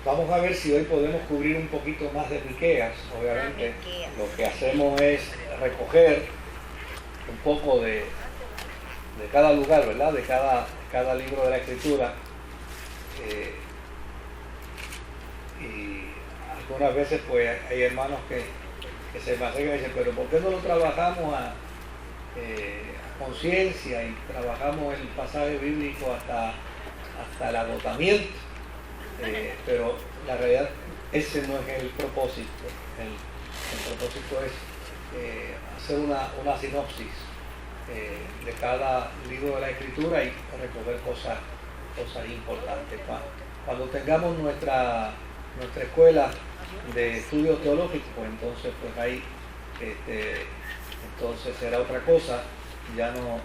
Vamos a ver si hoy podemos cubrir un poquito más de Miqueas. Obviamente lo que hacemos es recoger un poco de cada lugar, ¿verdad? De cada libro de la Escritura. Y algunas veces pues hay hermanos que se me acercan y dicen, pero ¿por qué no lo trabajamos a conciencia y trabajamos el pasaje bíblico hasta el agotamiento? Pero la realidad, ese no es el propósito. El propósito es hacer una sinopsis de cada libro de la Escritura y recoger cosas importantes. Cuando tengamos nuestra escuela de estudio teológico, pues entonces pues ahí entonces será otra cosa, ya no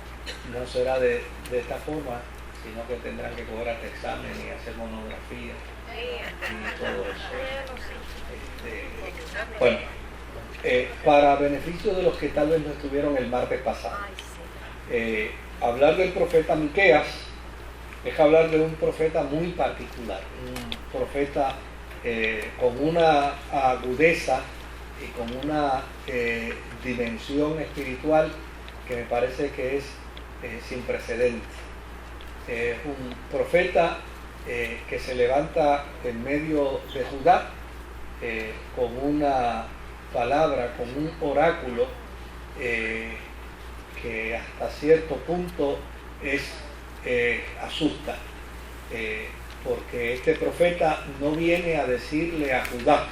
será de esta forma, sino que tendrán que coger hasta examen y hacer monografía y todo eso. Bueno, para beneficio de los que tal vez no estuvieron el martes pasado, hablar del profeta Miqueas es hablar de un profeta muy particular, un profeta con una agudeza y con una dimensión espiritual que me parece que es sin precedentes. Es un profeta que se levanta en medio de Judá con una palabra, con un oráculo que hasta cierto punto asusta, porque este profeta no viene a decirle a Judá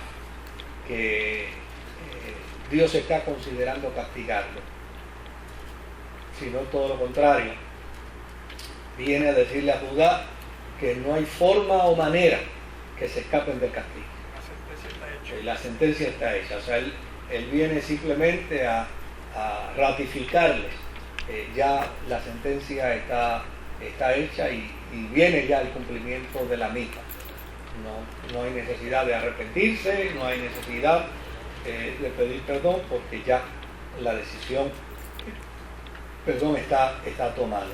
que Dios está considerando castigarlo, sino todo lo contrario. Viene a decirle a Judá que no hay forma o manera que se escapen del castigo. La sentencia está hecha. O sea, él viene simplemente a ratificarles. Ya la sentencia está hecha y viene ya el cumplimiento de la misma. No hay necesidad de arrepentirse, no hay necesidad de pedir perdón, porque ya la decisión está tomada.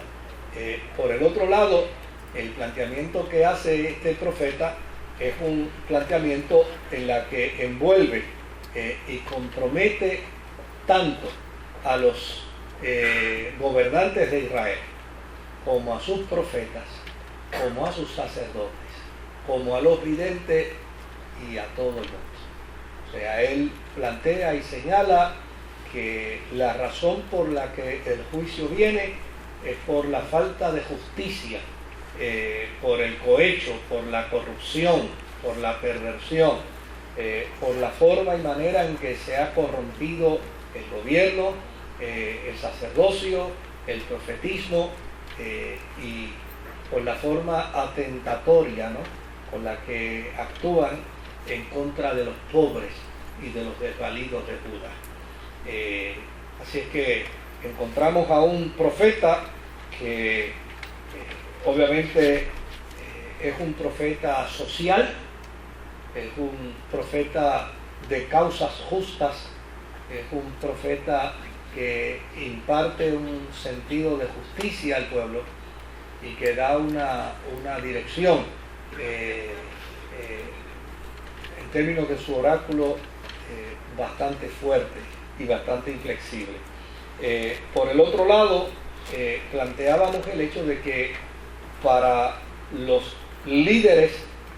Por el otro lado, el planteamiento que hace este profeta es un planteamiento en la que envuelve y compromete tanto a los gobernantes de Israel, como a sus profetas, como a sus sacerdotes, como a los videntes y a todo el mundo. O sea, él plantea y señala que la razón por la que el juicio viene es por la falta de justicia, por el cohecho, por la corrupción, por la perversión, por la forma y manera en que se ha corrompido el gobierno, el sacerdocio, el profetismo, y por la forma atentatoria, ¿no?, con la que actúan en contra de los pobres y de los desvalidos de Judá. Así es que encontramos a un profeta que obviamente es un profeta social, es un profeta de causas justas, es un profeta que imparte un sentido de justicia al pueblo y que da una dirección en términos de su oráculo bastante fuerte y bastante inflexible. Por el otro lado, planteábamos el hecho de que para los líderes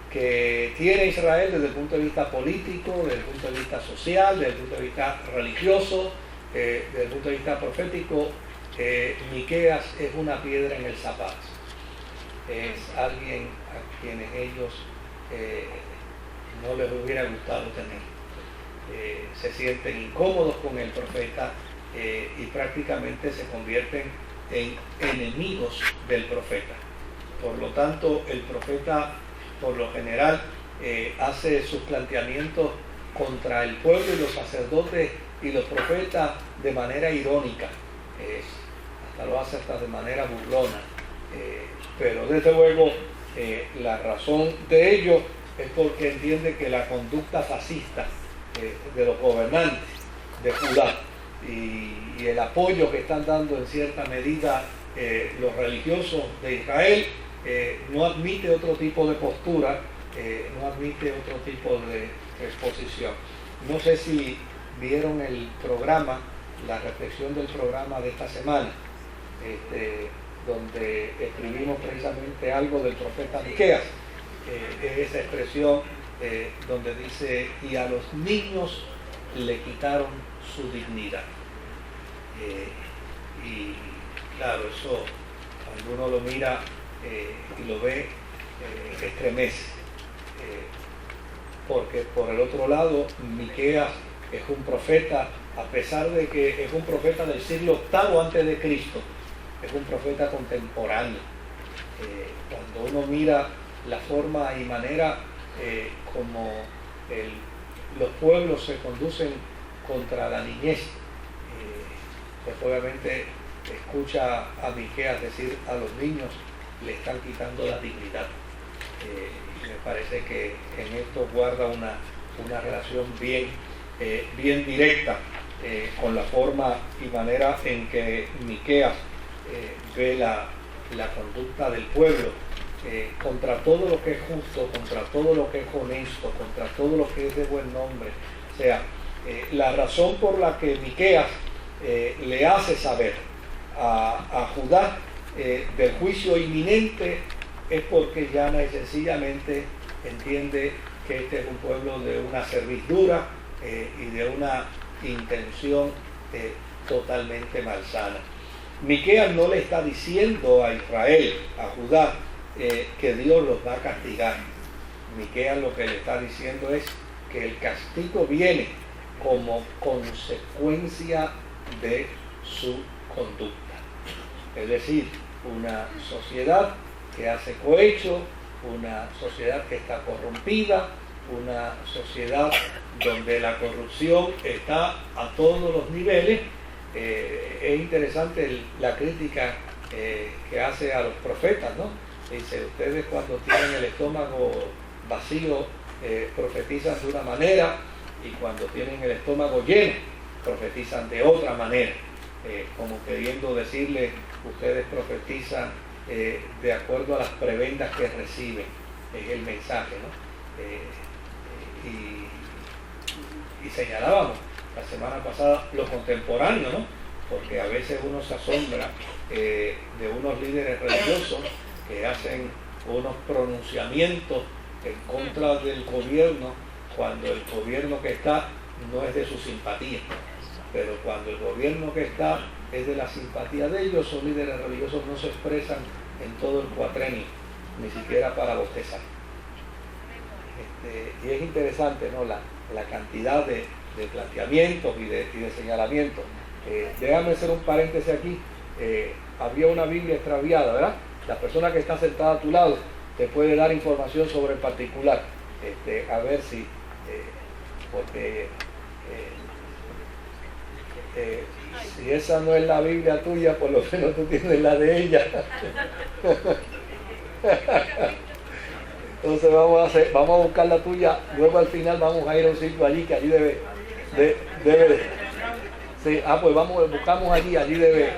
que tiene Israel desde el punto de vista político, desde el punto de vista social, desde el punto de vista religioso, desde el punto de vista profético, Miqueas es una piedra en el zapato. Es alguien a quienes ellos no les hubiera gustado tener. Se sienten incómodos con el profeta y prácticamente se convierten en enemigos del profeta. Por lo tanto, el profeta, por lo general, hace sus planteamientos contra el pueblo y los sacerdotes y los profetas de manera irónica, hasta lo hace hasta de manera burlona, pero desde luego la razón de ello es porque entiende que la conducta fascista de los gobernantes de Judá y el apoyo que están dando en cierta medida los religiosos de Israel no admite otro tipo de postura no admite otro tipo de exposición. No sé si vieron el programa, la reflexión del programa de esta semana, donde escribimos precisamente algo del profeta Miqueas, esa expresión donde dice: y a los niños le quitaron su dignidad. Y claro, eso cuando uno lo mira y lo ve, estremece, porque por el otro lado Miqueas es un profeta, a pesar de que es un profeta del siglo VIII antes de Cristo, es un profeta contemporáneo. Cuando uno mira la forma y manera como los pueblos se conducen contra la niñez, pues obviamente escucha a Miqueas decir: a los niños le están quitando la dignidad. Y me parece que en esto guarda una relación bien directa con la forma y manera en que Miqueas ve la conducta del pueblo contra todo lo que es justo, contra todo lo que es honesto, contra todo lo que es de buen nombre. O sea, la razón por la que Miqueas le hace saber a Judá del juicio inminente es porque llana y sencillamente entiende que este es un pueblo de una servidura y de una intención totalmente malsana. Miqueas no le está diciendo a Israel, a Judá, que Dios los va a castigar. Miqueas lo que le está diciendo es que el castigo viene como consecuencia de su conducta. Es decir, una sociedad que hace cohecho, una sociedad que está corrompida, una sociedad donde la corrupción está a todos los niveles. Es interesante la crítica que hace a los profetas, ¿no? Dice: ustedes cuando tienen el estómago vacío profetizan de una manera, y cuando tienen el estómago lleno profetizan de otra manera, como queriendo decirle: ustedes profetizan de acuerdo a las prebendas que reciben. Es el mensaje, ¿no? Y señalábamos la semana pasada lo contemporáneo, ¿no? Porque a veces uno se asombra de unos líderes religiosos que hacen unos pronunciamientos en contra del gobierno, cuando el gobierno que está no es de su simpatía. Pero cuando el gobierno que está es de la simpatía de ellos, los líderes religiosos no se expresan en todo el cuatrenio, ni siquiera para bostezar. Y es interesante, ¿no? La cantidad de planteamientos y de señalamientos. Déjame hacer un paréntesis aquí. Había una Biblia extraviada, ¿verdad? La persona que está sentada a tu lado te puede dar información sobre el particular. A ver si, porque si esa no es la Biblia tuya, por lo menos tú tienes la de ella. Entonces vamos a buscar la tuya. Luego al final vamos a ir a un sitio allí que allí debe sí, pues buscamos allí debe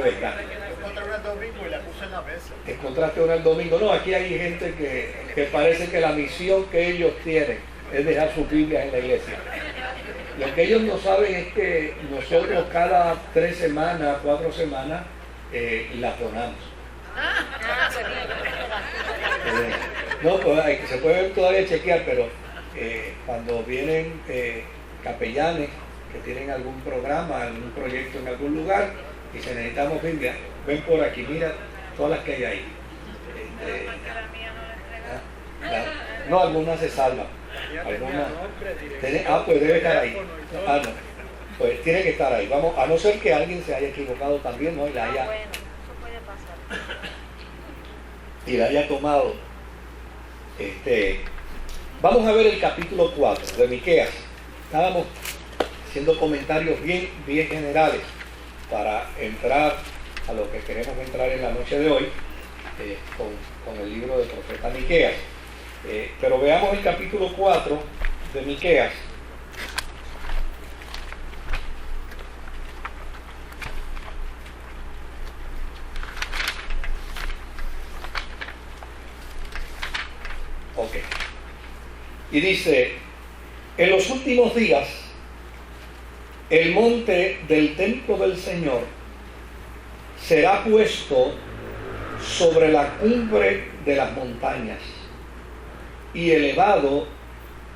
estar. Encontré una el domingo y la puse en la mesa. Encontraste una el domingo. No, aquí hay gente que parece que la misión que ellos tienen es dejar sus Biblias en la iglesia. Lo que ellos no saben es que nosotros cada 3 semanas, 4 semanas, las donamos. No, pues se puede todavía chequear, pero cuando vienen capellanes que tienen algún programa, algún proyecto en algún lugar y se necesitamos Biblia, ven por aquí, mira todas las que hay ahí. No, algunas se salvan. Algunas, pues debe estar ahí. No, pues tiene que estar ahí. Vamos, a no ser que alguien se haya equivocado también, ¿no? Y la haya tomado. Vamos a ver el capítulo 4 de Miqueas. Estábamos haciendo comentarios bien generales para entrar a lo que queremos entrar en la noche de hoy, con el libro del profeta Miqueas. Pero veamos el capítulo 4 de Miqueas. Ok. Y dice, en los últimos días, el monte del templo del Señor será puesto sobre la cumbre de las montañas y elevado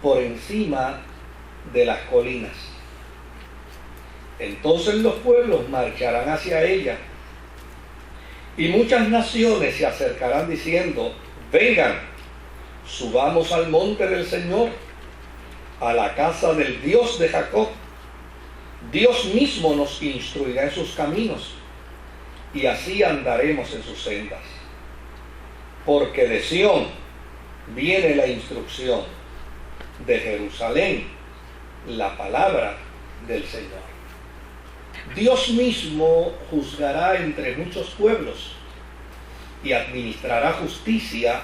por encima de las colinas. Entonces los pueblos marcharán hacia ella y muchas naciones se acercarán diciendo, vengan, subamos al monte del Señor, a la casa del Dios de Jacob. Dios mismo nos instruirá en sus caminos y así andaremos en sus sendas. Porque de Sión viene la instrucción, de Jerusalén la palabra del Señor. Dios mismo juzgará entre muchos pueblos y administrará justicia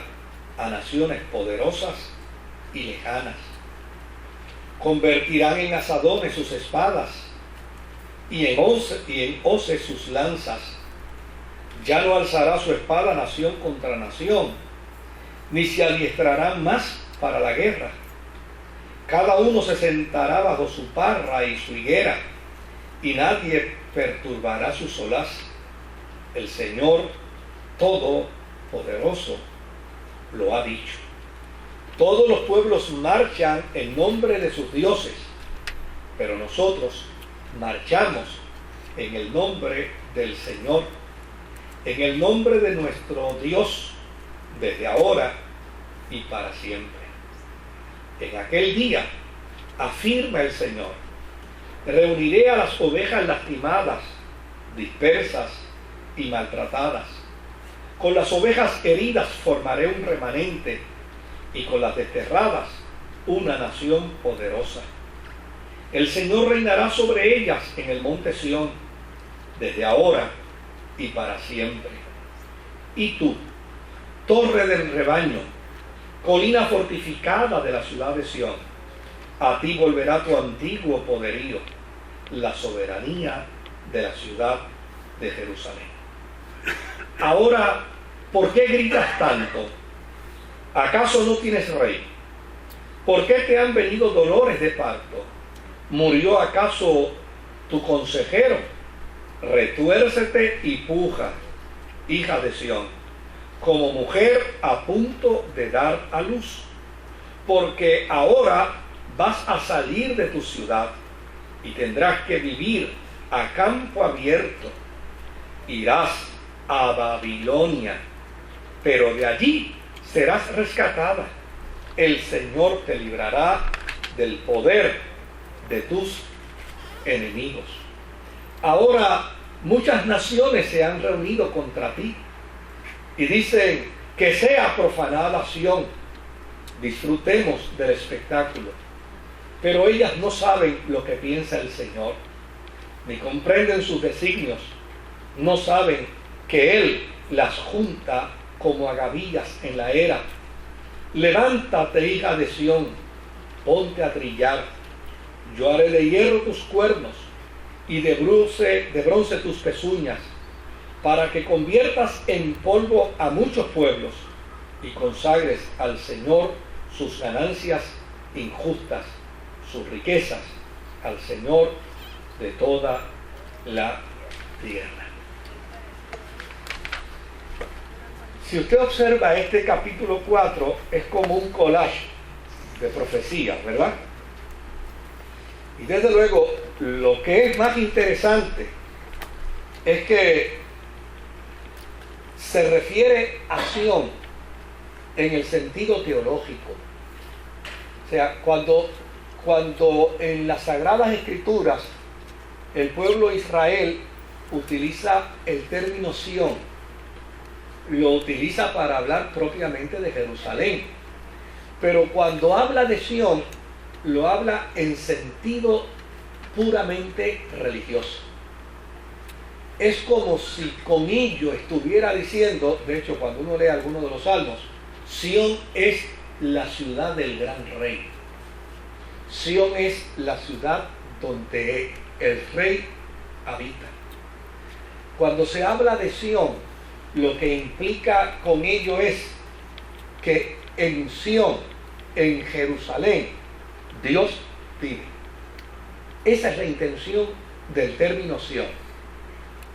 a naciones poderosas y lejanas. Convertirán en asadones sus espadas y en hoces sus lanzas. Ya no alzará su espada nación contra nación, ni se adiestrarán más para la guerra. Cada uno se sentará bajo su parra y su higuera, y nadie perturbará su solaz. El Señor Todopoderoso lo ha dicho. Todos los pueblos marchan en nombre de sus dioses, pero nosotros marchamos en el nombre del Señor, en el nombre de nuestro Dios, desde ahora y para siempre. En aquel día, afirma el Señor, reuniré a las ovejas lastimadas, dispersas y maltratadas. Con las ovejas heridas formaré un remanente, y con las desterradas una nación poderosa. El Señor reinará sobre ellas en el monte Sión, desde ahora y para siempre. Y tú, torre del rebaño, colina fortificada de la ciudad de Sión, a ti volverá tu antiguo poderío, la soberanía de la ciudad de Jerusalén. Ahora, ¿por qué gritas tanto? ¿Acaso no tienes rey? ¿Por qué te han venido dolores de parto? ¿Murió acaso tu consejero? Retuércete y puja, hija de Sión, como mujer a punto de dar a luz. Porque ahora vas a salir de tu ciudad y tendrás que vivir a campo abierto. Irás a Babilonia, pero de allí serás rescatada. El Señor te librará del poder de tus enemigos. Ahora muchas naciones se han reunido contra ti y dicen que sea profanada Sión, disfrutemos del espectáculo. Pero ellas no saben lo que piensa el Señor, ni comprenden sus designios, no saben que Él las junta como agavillas en la era. Levántate, hija de Sión, ponte a trillar. Yo haré de hierro tus cuernos y de bronce tus pezuñas, para que conviertas en polvo a muchos pueblos y consagres al Señor sus ganancias injustas, sus riquezas, al Señor de toda la tierra. Si usted observa este capítulo 4, es como un collage de profecías, ¿verdad? Y desde luego, lo que es más interesante es que se refiere a Sión en el sentido teológico. O sea, cuando en las Sagradas Escrituras el pueblo de Israel utiliza el término Sión, lo utiliza para hablar propiamente de Jerusalén. Pero cuando habla de Sión, lo habla en sentido puramente religioso. Es como si con ello estuviera diciendo, de hecho cuando uno lee alguno de los salmos, Sión es la ciudad del gran rey. Sión es la ciudad donde el rey habita. Cuando se habla de Sión, lo que implica con ello es que en Sión, en Jerusalén, Dios vive. Esa es la intención del término Sión,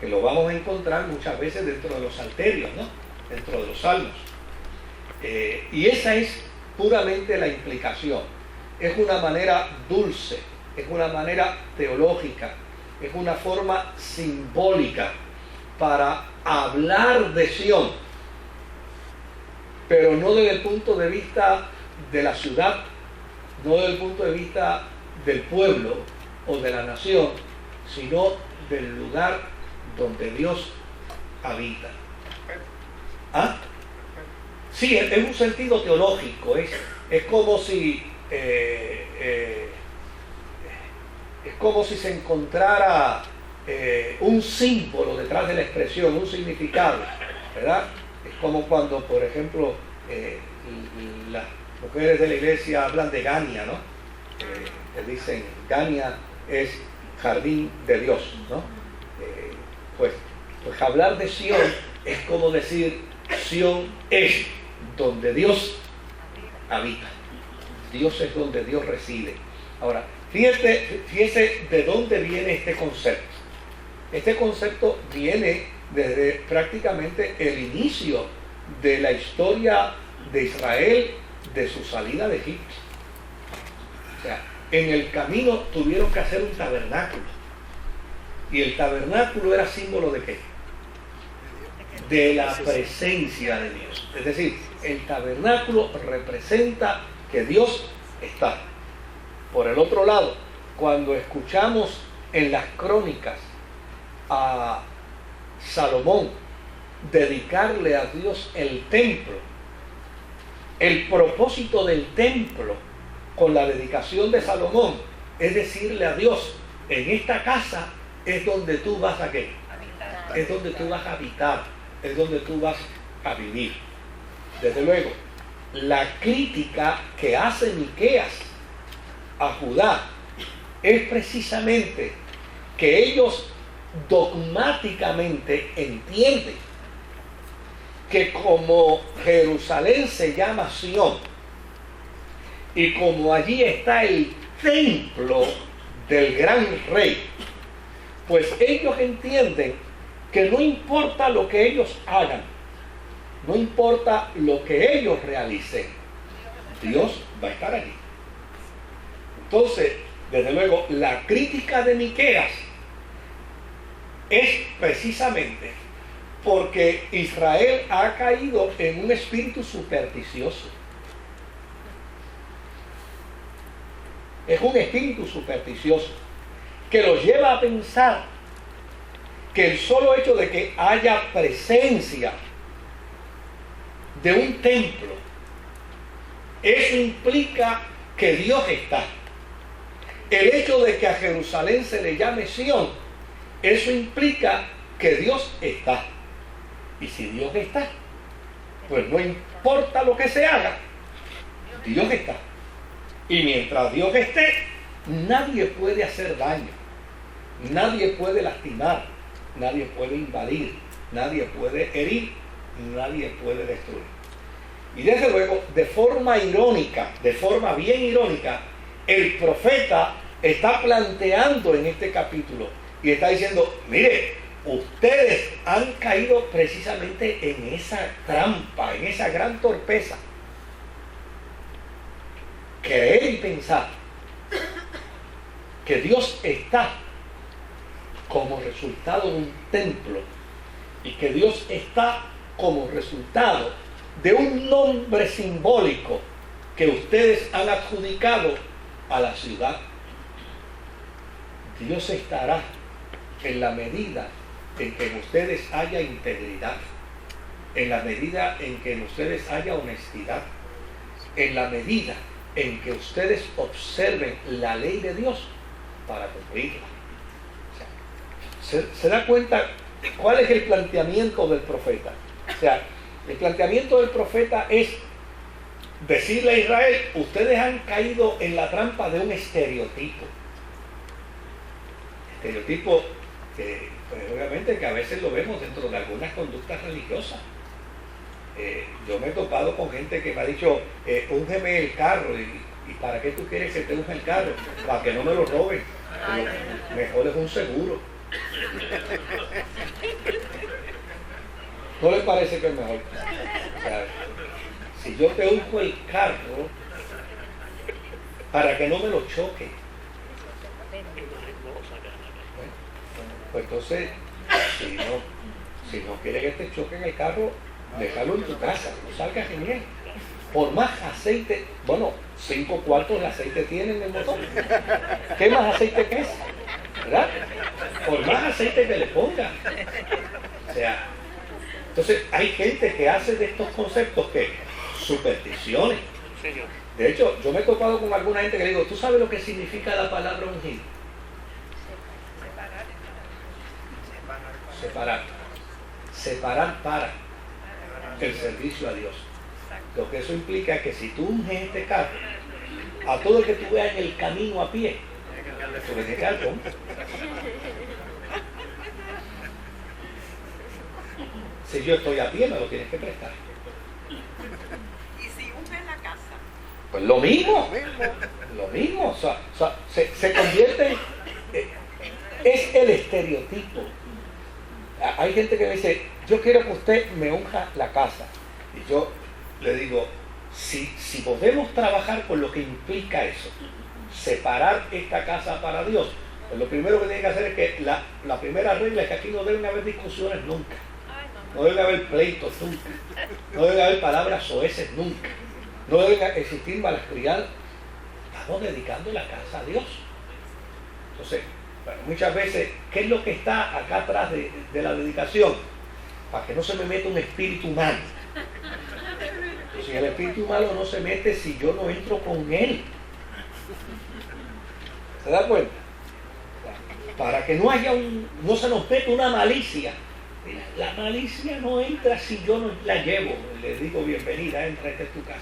que lo vamos a encontrar muchas veces dentro de los salterios, ¿no? Dentro de los salmos. Y esa es puramente la implicación. Es una manera dulce, es una manera teológica, es una forma simbólica para hablar de Sión, pero no desde el punto de vista de la ciudad, no desde el punto de vista del pueblo o de la nación, sino del lugar donde Dios habita. ¿Ah? Sí, es un sentido teológico, es como si se encontrara un símbolo detrás de la expresión, un significado, ¿verdad? Es como cuando, por ejemplo, las mujeres de la iglesia hablan de Gania, ¿no? Que dicen, Gania es jardín de Dios, ¿no? Pues hablar de Sión es como decir, Sión es donde Dios habita. Dios es donde Dios reside. Ahora, fíjese de dónde viene este concepto. Este concepto viene desde prácticamente el inicio de la historia de Israel, de su salida de Egipto. O sea, en el camino tuvieron que hacer un tabernáculo. Y el tabernáculo era símbolo ¿de qué? De la presencia de Dios. Es decir, el tabernáculo representa que Dios está. Por el otro lado, cuando escuchamos en las crónicas a Salomón dedicarle a Dios el templo, el propósito del templo con la dedicación de Salomón es decirle a Dios, en esta casa es donde tú vas a ¿qué? Es donde tú vas a habitar, es donde tú vas a vivir. Desde luego, la crítica que hace Miqueas a Judá es precisamente que ellos dogmáticamente entienden que como Jerusalén se llama Sión y como allí está el templo del gran rey, pues ellos entienden que no importa lo que ellos hagan, no importa lo que ellos realicen, Dios va a estar allí. Entonces, desde luego, la crítica de Miqueas es precisamente porque Israel ha caído en un espíritu supersticioso. Es un espíritu supersticioso que los lleva a pensar que el solo hecho de que haya presencia de un templo, eso implica que Dios está. El hecho de que a Jerusalén se le llame Sión, eso implica que Dios está. Y si Dios está, pues no importa lo que se haga, Dios está. Y mientras Dios esté, nadie puede hacer daño, nadie puede lastimar, nadie puede invadir, nadie puede herir, nadie puede destruir. Y desde luego, de forma irónica, de forma bien irónica, el profeta está planteando en este capítulo y está diciendo, mire, ustedes han caído precisamente en esa trampa, en esa gran torpeza. Creer y pensar que Dios está como resultado de un templo y que Dios está como resultado de un nombre simbólico que ustedes han adjudicado a la ciudad. Dios estará en la medida en que en ustedes haya integridad, en la medida en que en ustedes haya honestidad, en la medida en que ustedes observen la ley de Dios para cumplirla. O sea, ¿se da cuenta cuál es el planteamiento del profeta? O sea, el planteamiento del profeta es decirle a Israel, ustedes han caído en la trampa de un estereotipo. Estereotipo que, pues, obviamente que a veces lo vemos dentro de algunas conductas religiosas. Yo me he topado con gente que me ha dicho, úngeme el carro. ¿Y para qué tú quieres que te unja el carro? Para que no me lo roben. Lo mejor es un seguro. ¿No les parece que es mejor? O sea, si yo te unjo el carro, para que no me lo choque. Pues entonces, si no quieres que te choque en el carro, déjalo en tu casa, no salgas en él. Por más aceite, 5 cuartos de aceite tienen el motor. ¿Qué más aceite que es? ¿Verdad? Por más aceite que le pongan. O sea, entonces hay gente que hace de estos conceptos que supersticiones. De hecho, yo me he topado con alguna gente que le digo, ¿tú sabes lo que significa la palabra ungir? Separar para el servicio a Dios. Lo que eso implica es que si tú unges este carro, a todo el que tú veas en el camino a pie, tú le tienes que dar con. Si yo estoy a pie, me lo tienes que prestar. ¿Y si unges la casa? Pues lo mismo. O sea, se convierte es el estereotipo. Hay gente que me dice, yo quiero que usted me unja la casa. Y yo le digo, si podemos trabajar con lo que implica eso, separar esta casa para Dios, pues lo primero que tiene que hacer es que la primera regla es que aquí no deben haber discusiones nunca. No deben haber pleitos nunca. No deben haber palabras soeces nunca. No deben existir malas criadas. Estamos dedicando la casa a Dios. Entonces, muchas veces, ¿qué es lo que está acá atrás de la dedicación? Para que no se me meta un espíritu malo. Si el espíritu malo no se mete si yo no entro con él. ¿Se da cuenta? Para que no se nos meta una malicia. La malicia no entra si yo no la llevo. Le digo bienvenida, entra, esta es tu casa.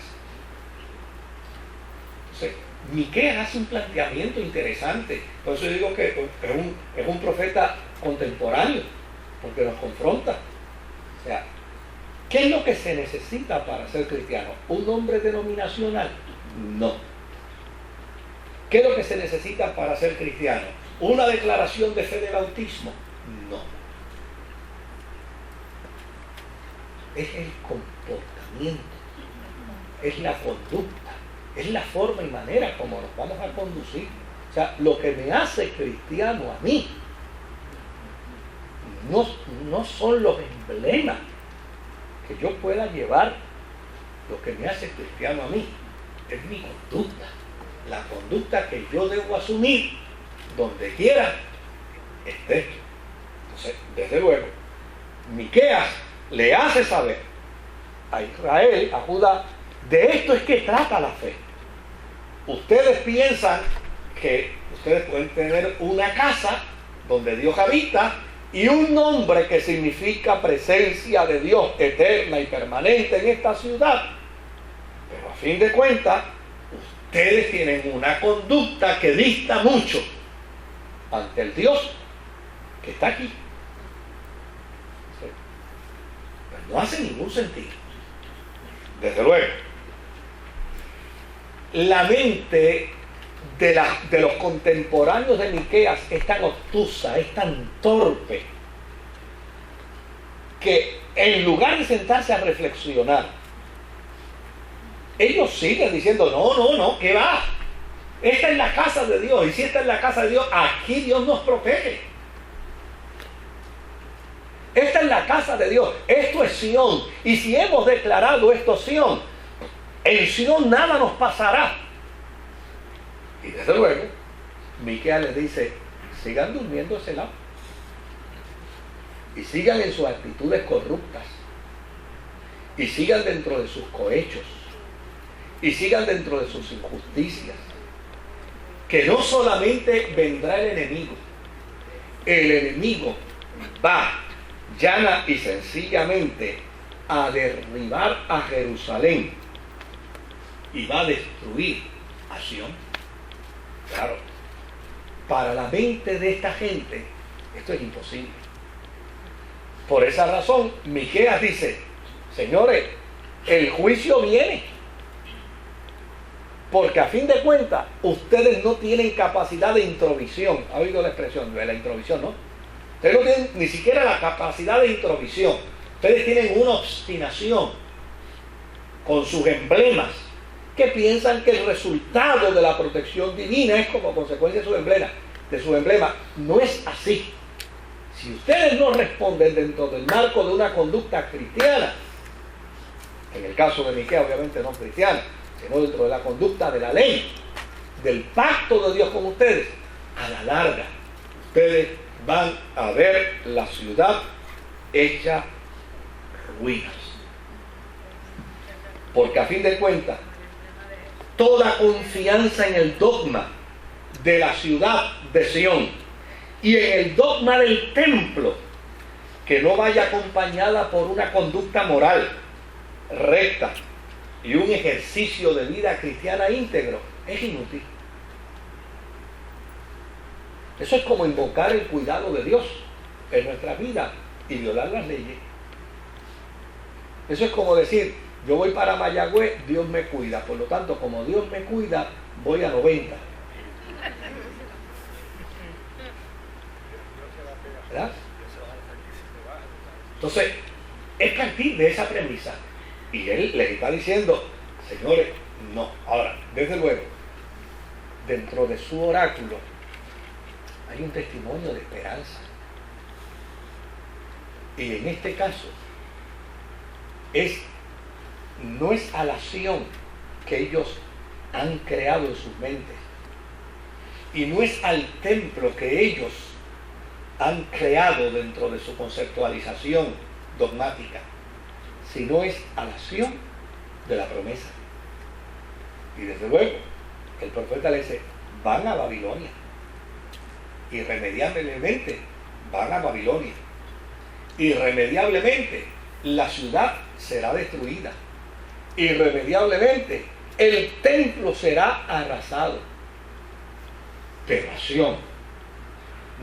Entonces, Miqueas hace un planteamiento interesante. Por eso digo que es un profeta contemporáneo, porque nos confronta. O sea, ¿qué es lo que se necesita para ser cristiano? ¿Un nombre denominacional? No. ¿Qué es lo que se necesita para ser cristiano? ¿Una declaración de fe de bautismo? No. Es el comportamiento, es la conducta, es la forma y manera como nos vamos a conducir. O sea, lo que me hace cristiano a mí no son los emblemas que yo pueda llevar. Lo que me hace cristiano a mí es mi conducta, la conducta que yo debo asumir donde quiera esté. Entonces, desde luego, Miqueas le hace saber a Israel, a Judá, de esto es que trata la fe. Ustedes piensan que ustedes pueden tener una casa donde Dios habita y un nombre que significa presencia de Dios eterna y permanente en esta ciudad, pero a fin de cuentas ustedes tienen una conducta que dista mucho ante el Dios que está aquí. No hace ningún sentido. Desde luego, la mente de los contemporáneos de Miqueas es tan obtusa, es tan torpe, que en lugar de sentarse a reflexionar, ellos siguen diciendo, no, ¿qué va? Esta es la casa de Dios, y si esta es la casa de Dios, aquí Dios nos protege. Esta es la casa de Dios, esto es Sión, y si hemos declarado esto Sión, en Sión nada nos pasará. Y desde luego, Miqueas les dice, sigan durmiendo ese lado, y sigan en sus actitudes corruptas, y sigan dentro de sus cohechos, y sigan dentro de sus injusticias, que no solamente vendrá el enemigo va llana y sencillamente a derribar a Jerusalén y va a destruir a Sión. Claro, para la mente de esta gente esto es imposible. Por esa razón Miqueas dice, señores, el juicio viene. Porque a fin de cuentas, ustedes no tienen capacidad de introvisión. ¿Ha oído la expresión de la introvisión, no? Ustedes no tienen ni siquiera la capacidad de introvisión. Ustedes tienen una obstinación con sus emblemas, que piensan que el resultado de la protección divina es como consecuencia de sus emblemas. No es así. Si ustedes no responden dentro del marco de una conducta cristiana, en el caso de Miquea obviamente no cristiana, sino dentro de la conducta de la ley, del pacto de Dios con ustedes, a la larga ustedes van a ver la ciudad hecha ruinas. Porque a fin de cuentas, toda confianza en el dogma de la ciudad de Sión y en el dogma del templo, que no vaya acompañada por una conducta moral recta y un ejercicio de vida cristiana íntegro, es inútil. Eso es como invocar el cuidado de Dios en nuestra vida y violar las leyes. Eso es como decir, yo voy para Mayagüez, Dios me cuida, por lo tanto, como Dios me cuida, voy a 90. ¿Verdad? Entonces, es partir de esa premisa. Y él les está diciendo, señores, no. Ahora, desde luego, dentro de su oráculo hay un testimonio de esperanza. Y en este caso, no es a la Sión que ellos han creado en sus mentes. Y no es al templo que ellos han creado dentro de su conceptualización dogmática, sino es a la Sión de la promesa. Y desde luego, el profeta le dice, van a Babilonia. Irremediablemente van a Babilonia. Irremediablemente la ciudad será destruida. Irremediablemente el templo será arrasado. Pero a Sión,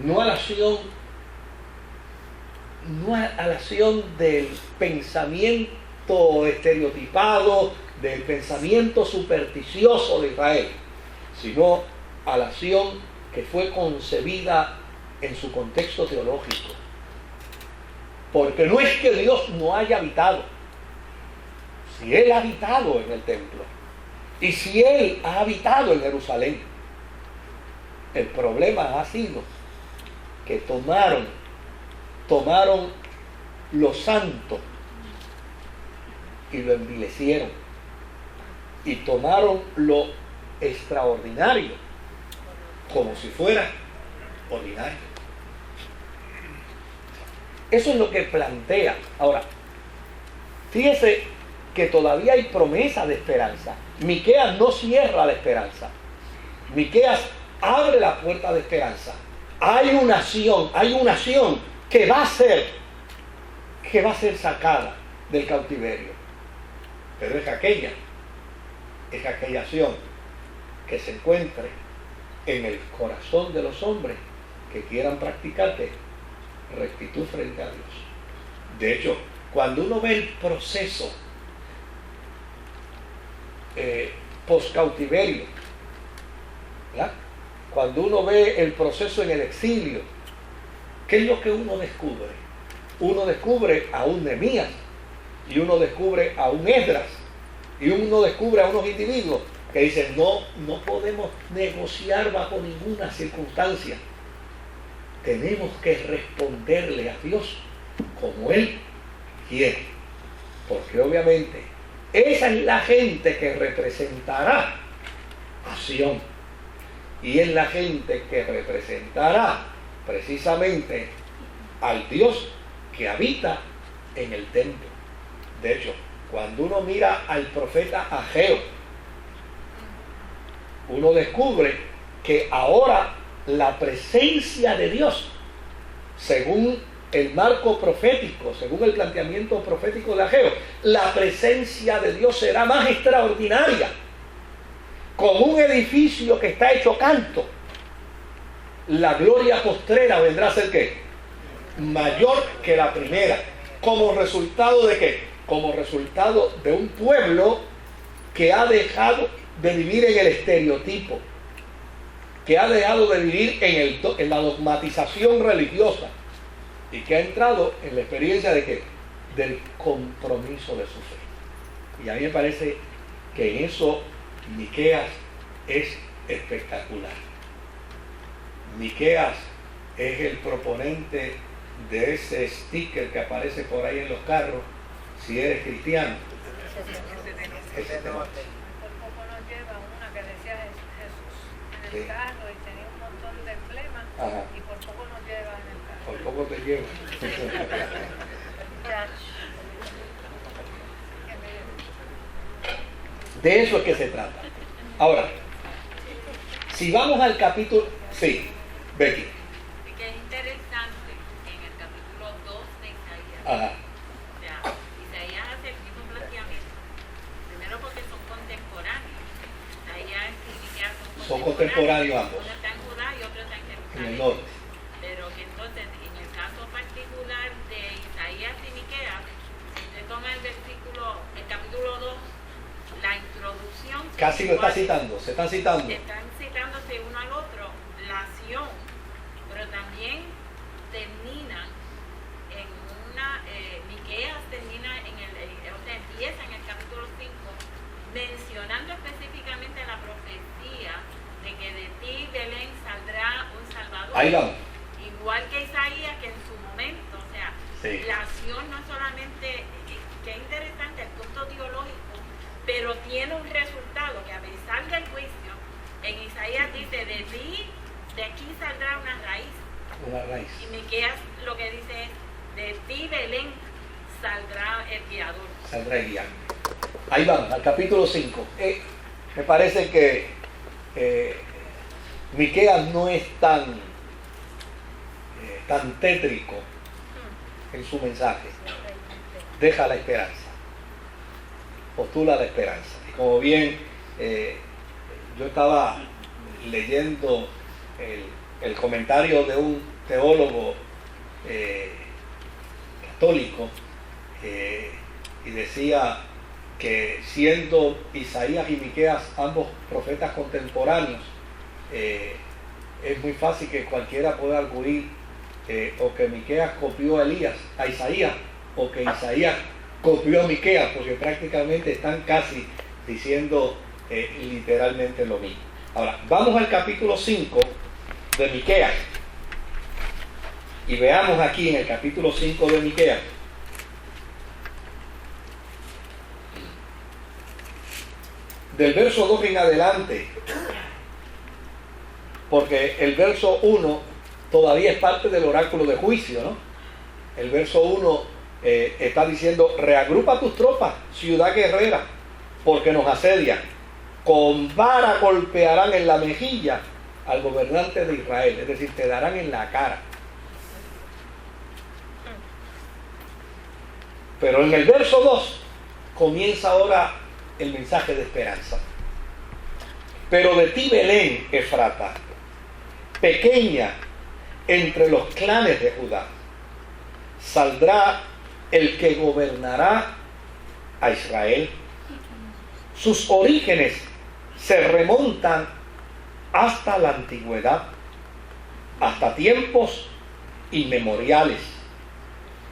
no a la Sión del pensamiento estereotipado, del pensamiento supersticioso de Israel, sino a la Sión que fue concebida en su contexto teológico. Porque no es que Dios no haya habitado. Si Él ha habitado en el templo y si Él ha habitado en Jerusalén, el problema ha sido que tomaron lo santo y lo envilecieron, y tomaron lo extraordinario como si fuera ordinario. Eso es lo que plantea. Ahora, fíjese que todavía hay promesa de esperanza. Miqueas no cierra la esperanza. Miqueas abre la puerta de esperanza. Hay una Sión que va a ser sacada del cautiverio. Pero es aquella Sión que se encuentre en el corazón de los hombres que quieran practicar rectitud frente a Dios. De hecho, cuando uno ve el proceso post-cautiverio, ¿verdad? Cuando uno ve el proceso en el exilio, ¿qué es lo que uno descubre? Uno descubre a un Nehemías, y uno descubre a un Esdras, y uno descubre a unos individuos que dicen, no podemos negociar bajo ninguna circunstancia. Tenemos que responderle a Dios como Él quiere. Porque obviamente esa es la gente que representará a Sión. Y es la gente que representará precisamente al Dios que habita en el templo. De hecho, cuando uno mira al profeta Ageo, uno descubre que ahora la presencia de Dios, según el marco profético, según el planteamiento profético de Ageo, la presencia de Dios será más extraordinaria, como un edificio que está hecho canto. La gloria postrera vendrá a ser ¿qué? Mayor que la primera. ¿Como resultado de qué? como resultado de un pueblo que ha dejado de vivir en el estereotipo, que ha dejado de vivir en la dogmatización religiosa y que ha entrado en la experiencia de ¿qué? Del compromiso de su fe. Y a mí me parece que en eso Miqueas es espectacular. Miqueas es el proponente de ese sticker que aparece por ahí en los carros, si eres cristiano. Ese te mata. Por poco nos lleva una que decía Jesús en el carro y tenía un montón de emblemas. Ajá. Y por poco nos lleva en el carro. Por poco te llevo. De eso es que se trata. Ahora, si vamos al capítulo... Sí, Becky. Que es interesante en el capítulo 2 de Isaías. Ajá. O sea, Isaías hace el mismo planteamiento. Primero porque son contemporáneos. Isaías y Miqueas Son contemporáneos ambos. Uno está en Judá y otro está en Jerusalén. En el norte. Pero que entonces, en el caso particular de Isaías y Miqueas, se toma el capítulo 2, la introducción. Casi lo está citando, se están citando. Están citándose uno al otro la acción, pero también terminan en una, Miqueas termina o sea, empieza en el capítulo 5 mencionando específicamente la profecía de que de ti, Belén, saldrá un Salvador. Ahí vamos. Igual que Isaías, que en su momento, o sea, Sí. la acción no solamente, que es interesante el punto teológico, pero tiene un resultado que a pesar del juicio, en Isaías dice, de aquí saldrá una raíz. Una raíz. Y Miqueas lo que dice es, de ti, Belén, saldrá el guiador. Saldrá el guiante. Ahí vamos, al capítulo 5. Me parece que Miqueas no es tan tétrico en su mensaje. Deja la esperanza. Postula la esperanza. Y como bien yo estaba leyendo el comentario de un teólogo católico y decía que siendo Isaías y Miqueas ambos profetas contemporáneos, es muy fácil que cualquiera pueda arguir o que Miqueas copió a Isaías, o que Isaías copió a Miqueas, porque prácticamente están casi diciendo literalmente lo mismo. Ahora, vamos al capítulo 5 de Miqueas y veamos aquí en el capítulo 5 de Miqueas del verso 2 en adelante, porque el verso 1 todavía es parte del oráculo de juicio, ¿no? El verso 1 está diciendo: reagrupa tus tropas, ciudad guerrera, porque nos asedian. Con vara golpearán en la mejilla al gobernante de Israel, es decir, te darán en la cara. Pero en el verso 2 comienza ahora el mensaje de esperanza. Pero de ti, Belén, Efrata, pequeña entre los clanes de Judá, saldrá el que gobernará a Israel. Sus orígenes se remontan hasta la antigüedad, hasta tiempos inmemoriales.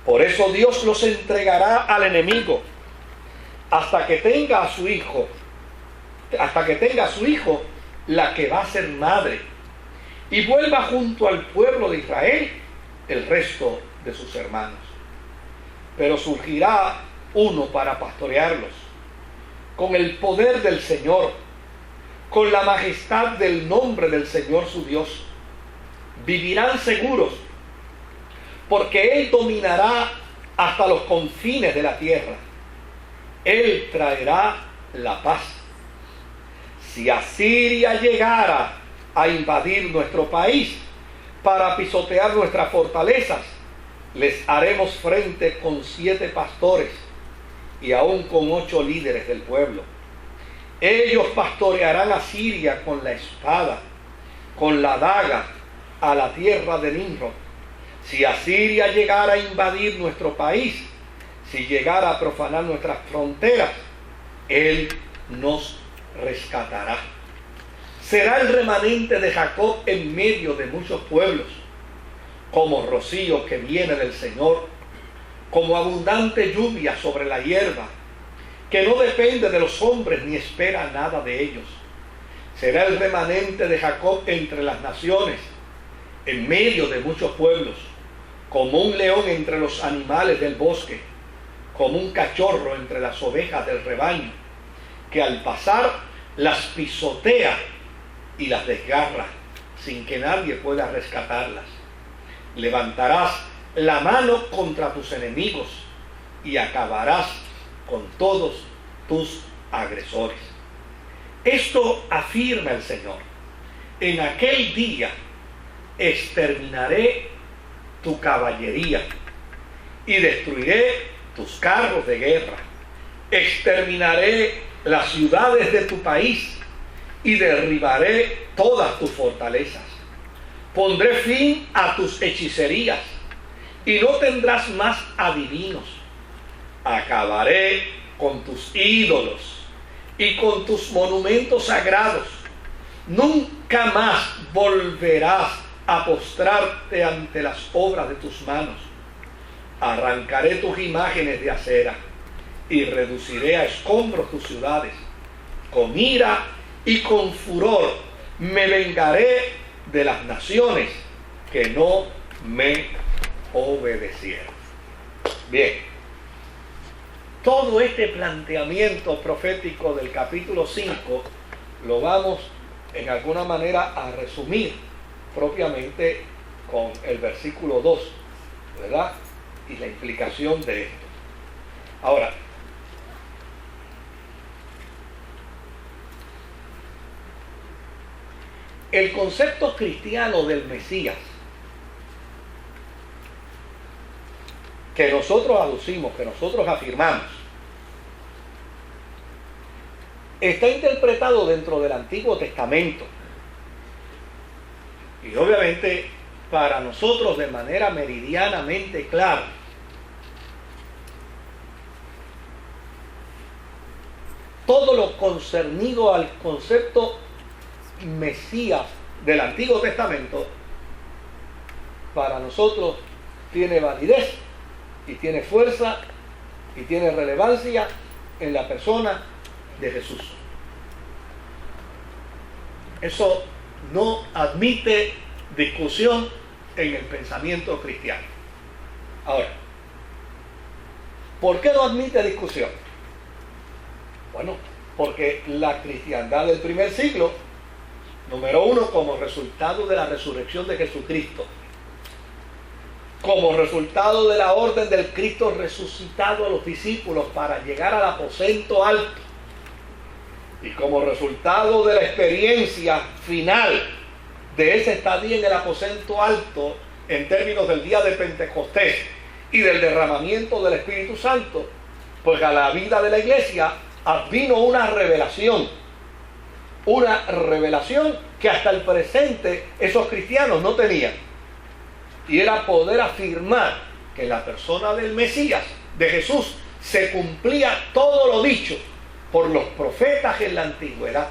Por eso Dios los entregará al enemigo hasta que tenga a su hijo, la que va a ser madre, y vuelva junto al pueblo de Israel el resto de sus hermanos. Pero surgirá uno para pastorearlos, con el poder del Señor, con la majestad del nombre del Señor su Dios. Vivirán seguros, porque Él dominará hasta los confines de la tierra. Él traerá la paz. Si Asiria llegara a invadir nuestro país para pisotear nuestras fortalezas, les haremos frente con 7 pastores y aún con 8 líderes del pueblo. Ellos pastorearán a Siria con la espada, con la daga, a la tierra de Nimrod. Si Asiria llegara a invadir nuestro país, si llegara a profanar nuestras fronteras, Él nos rescatará. Será el remanente de Jacob en medio de muchos pueblos, como rocío que viene del Señor, como abundante lluvia sobre la hierba, que no depende de los hombres ni espera nada de ellos. Será el remanente de Jacob entre las naciones, en medio de muchos pueblos, como un león entre los animales del bosque, como un cachorro entre las ovejas del rebaño, que al pasar las pisotea y las desgarra, sin que nadie pueda rescatarlas. Levantarás la mano contra tus enemigos y acabarás con todos tus agresores. Esto afirma el Señor: en aquel día exterminaré tu caballería y destruiré tus carros de guerra. Exterminaré las ciudades de tu país y derribaré todas tus fortalezas. Pondré fin a tus hechicerías y no tendrás más adivinos. Acabaré con tus ídolos y con tus monumentos sagrados. Nunca más volverás a postrarte ante las obras de tus manos. Arrancaré tus imágenes de acera y reduciré a escombros tus ciudades. Con ira y con furor me vengaré de las naciones que no me obedecieron. Bien, todo este planteamiento profético del capítulo 5 lo vamos en alguna manera a resumir propiamente con el versículo 2, ¿verdad? Y la implicación de esto. Ahora, el concepto cristiano del Mesías que nosotros aducimos, que nosotros afirmamos, está interpretado dentro del Antiguo Testamento. Y obviamente para nosotros de manera meridianamente clara. Todo lo concernido al concepto Mesías del Antiguo Testamento, para nosotros tiene validez y tiene fuerza y tiene relevancia en la persona de Jesús. Eso no admite discusión en el pensamiento cristiano. Ahora, ¿por qué no admite discusión? Bueno, porque la cristiandad del primer siglo, número uno, como resultado de la resurrección de Jesucristo, como resultado de la orden del Cristo resucitado a los discípulos para llegar al aposento alto, y como resultado de la experiencia final de ese estadía en el aposento alto en términos del día de Pentecostés y del derramamiento del Espíritu Santo, pues a la vida de la iglesia vino una revelación que hasta el presente esos cristianos no tenían, y era poder afirmar que en la persona del Mesías, de Jesús, se cumplía todo lo dicho por los profetas en la antigüedad.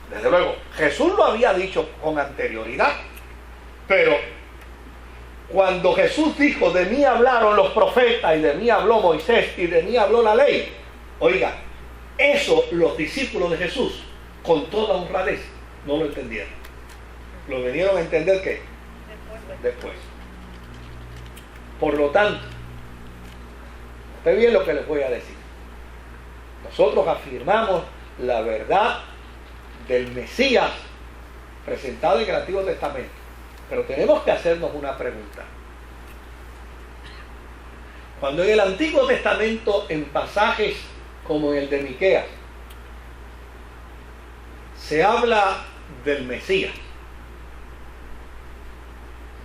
Desde luego, Jesús lo había dicho con anterioridad, pero cuando Jesús dijo: de mí hablaron los profetas, y de mí habló Moisés, y de mí habló la ley, oiga, eso los discípulos de Jesús, con toda honradez, no lo entendieron. Lo vinieron a entender ¿qué? Después. Por lo tanto, esté bien lo que les voy a decir. Nosotros afirmamos la verdad del Mesías presentado en el Antiguo Testamento, pero tenemos que hacernos una pregunta. Cuando en el Antiguo Testamento, en pasajes como en el de Miqueas, se habla del Mesías,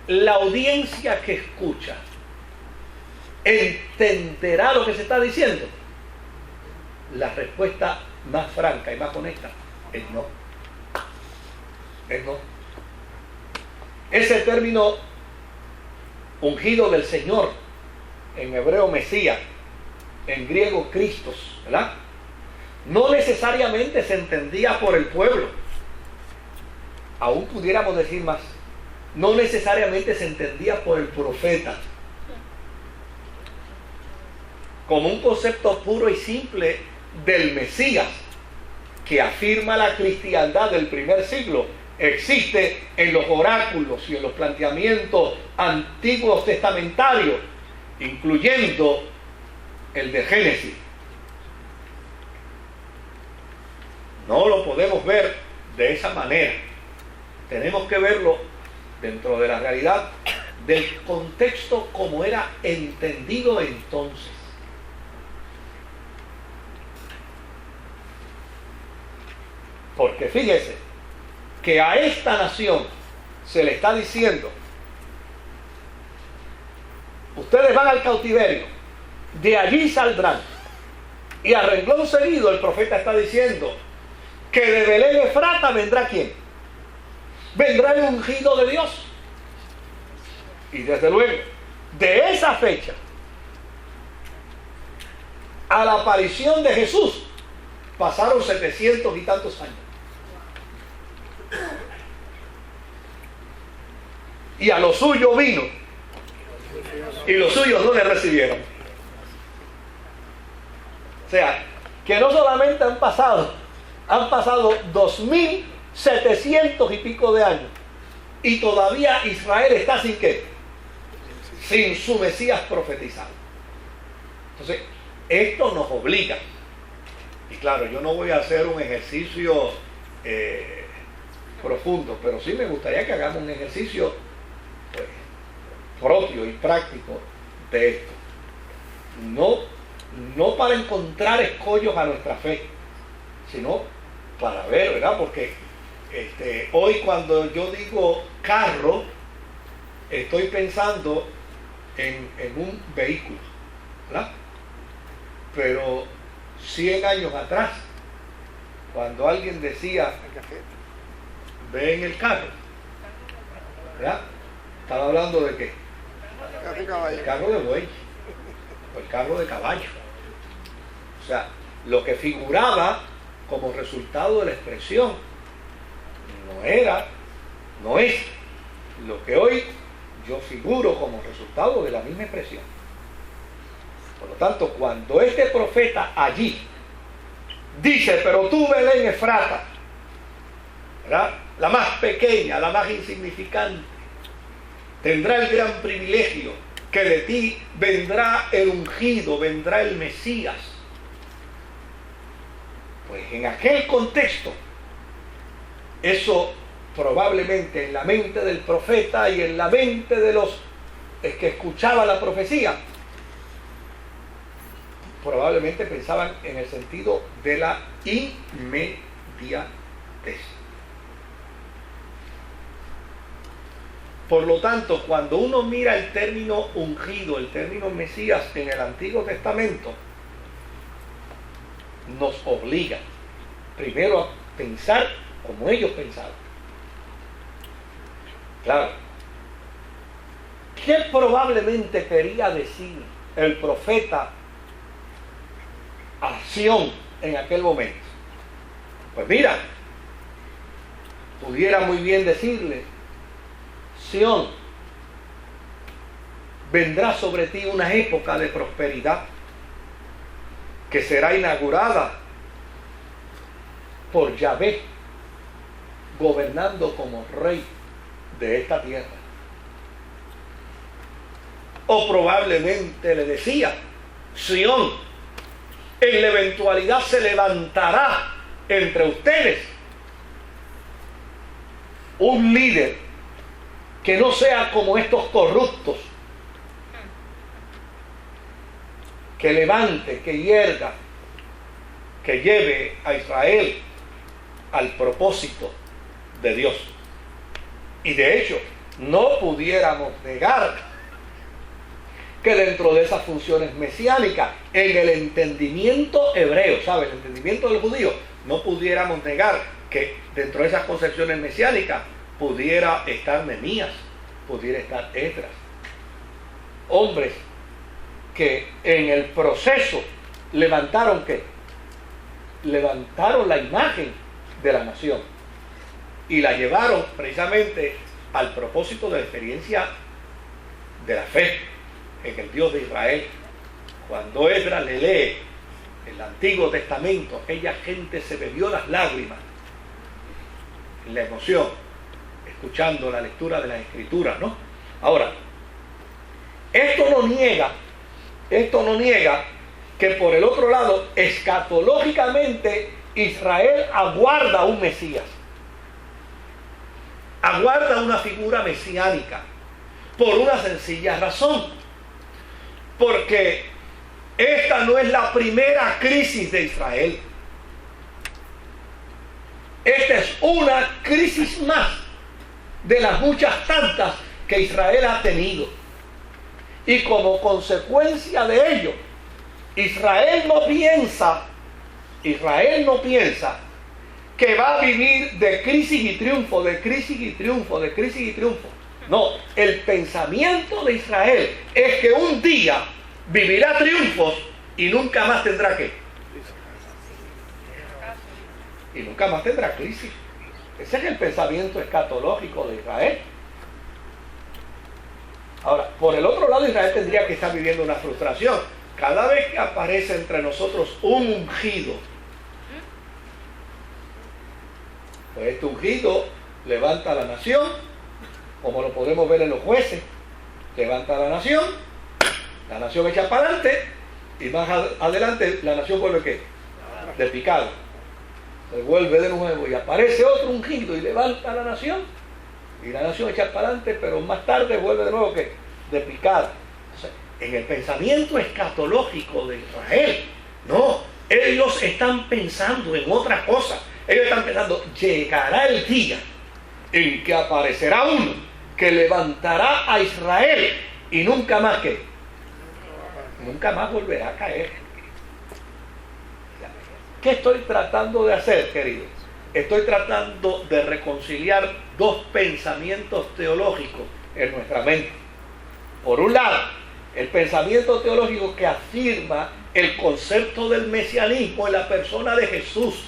la audiencia que escucha ¿entenderá lo que se está diciendo? La respuesta más franca y más honesta es no. Es no. Ese término ungido del Señor en hebreo Mesías, en griego Christos, ¿verdad? No necesariamente se entendía por el pueblo. Aún pudiéramos decir más, no necesariamente se entendía por el profeta. Como un concepto puro y simple del Mesías, que afirma la cristiandad del primer siglo, existe en los oráculos y en los planteamientos antiguos testamentarios, incluyendo el de Génesis. No lo podemos ver de esa manera. Tenemos que verlo dentro de la realidad del contexto como era entendido entonces. Porque fíjese que a esta nación se le está diciendo: ustedes van al cautiverio, de allí saldrán. Y a renglón seguido el profeta está diciendo que de Belén Efrata vendrá ¿quién? Vendrá el ungido de Dios. Y desde luego, de esa fecha a la aparición de Jesús pasaron 700 y tantos años. Y a lo suyo vino, y los suyos no le recibieron. O sea, que no solamente han pasado 2700 y pico de años, y todavía Israel está sin ¿qué? Sin su Mesías profetizado. Entonces, esto nos obliga. Y claro, yo no voy a hacer un ejercicio profundo, pero sí me gustaría que hagamos un ejercicio pues, propio y práctico de esto. No para encontrar escollos a nuestra fe, sino para ver, ¿verdad? Porque hoy cuando yo digo carro, estoy pensando en un vehículo, ¿verdad? Pero 100 años atrás, cuando alguien decía, ven el carro, ¿verdad? Estaba hablando de qué? El carro de buey, o el carro de caballo. O sea, lo que figuraba como resultado de la expresión no es lo que hoy yo figuro como resultado de la misma expresión. Por lo tanto, cuando este profeta allí dice, pero tú Belén Efrata, ¿verdad? La más pequeña, la más insignificante, tendrá el gran privilegio que de ti vendrá el ungido, vendrá el Mesías. Pues en aquel contexto, eso probablemente en la mente del profeta y en la mente de los que escuchaban la profecía, probablemente pensaban en el sentido de la inmediatez. Por lo tanto, cuando uno mira el término ungido, el término Mesías en el Antiguo Testamento, nos obliga primero a pensar como ellos pensaban. Claro, ¿qué probablemente quería decir el profeta a Sión en aquel momento? Pues mira, pudiera muy bien decirle: Sión, vendrá sobre ti una época de prosperidad que será inaugurada por Yahvé, gobernando como rey de esta tierra. O probablemente le decía: Sión, en la eventualidad se levantará entre ustedes un líder que no sea como estos corruptos, que levante, que hierga, que lleve a Israel al propósito de Dios. Y de hecho, no pudiéramos negar que dentro de esas funciones mesiánicas, en el entendimiento hebreo, ¿sabe? El entendimiento del judío, no pudiéramos negar que dentro de esas concepciones mesiánicas pudiera estar Nehemías, pudiera estar Esdras. Hombres que en el proceso levantaron ¿qué? Levantaron la imagen de la nación y la llevaron precisamente al propósito de la experiencia de la fe en el Dios de Israel. Cuando Esdras le lee el Antiguo Testamento, aquella gente se bebió las lágrimas, la emoción, escuchando la lectura de las Escrituras, ¿no? Ahora, esto no niega que por el otro lado, escatológicamente, Israel aguarda un Mesías, aguarda una figura mesiánica, por una sencilla razón, porque esta no es la primera crisis de Israel. Esta es una crisis más de las muchas tantas que Israel ha tenido. Y como consecuencia de ello, Israel no piensa que va a vivir de crisis y triunfo, de crisis y triunfo, de crisis y triunfo. No, el pensamiento de Israel es que un día vivirá triunfos y nunca más tendrá ¿qué? Y nunca más tendrá crisis. Ese es el pensamiento escatológico de Israel. Ahora, por el otro lado, Israel tendría que estar viviendo una frustración. Cada vez que aparece entre nosotros un ungido, pues este ungido levanta a la nación, como lo podemos ver en los jueces, levanta a la nación echa para adelante, y más adelante la nación vuelve ¿qué? De picado. Se vuelve de nuevo y aparece otro ungido y levanta a la nación, y la nación echa para adelante, pero más tarde vuelve de nuevo ¿qué? De picado. O sea, en el pensamiento escatológico de Israel, no, ellos están pensando en otra cosa. Ellos están pensando, llegará el día en que aparecerá uno que levantará a Israel y nunca más ¿qué? Nunca más volverá a caer. ¿Qué estoy tratando de hacer, queridos? Estoy tratando de reconciliar dos pensamientos teológicos en nuestra mente. Por un lado, el pensamiento teológico que afirma el concepto del mesianismo en la persona de Jesús.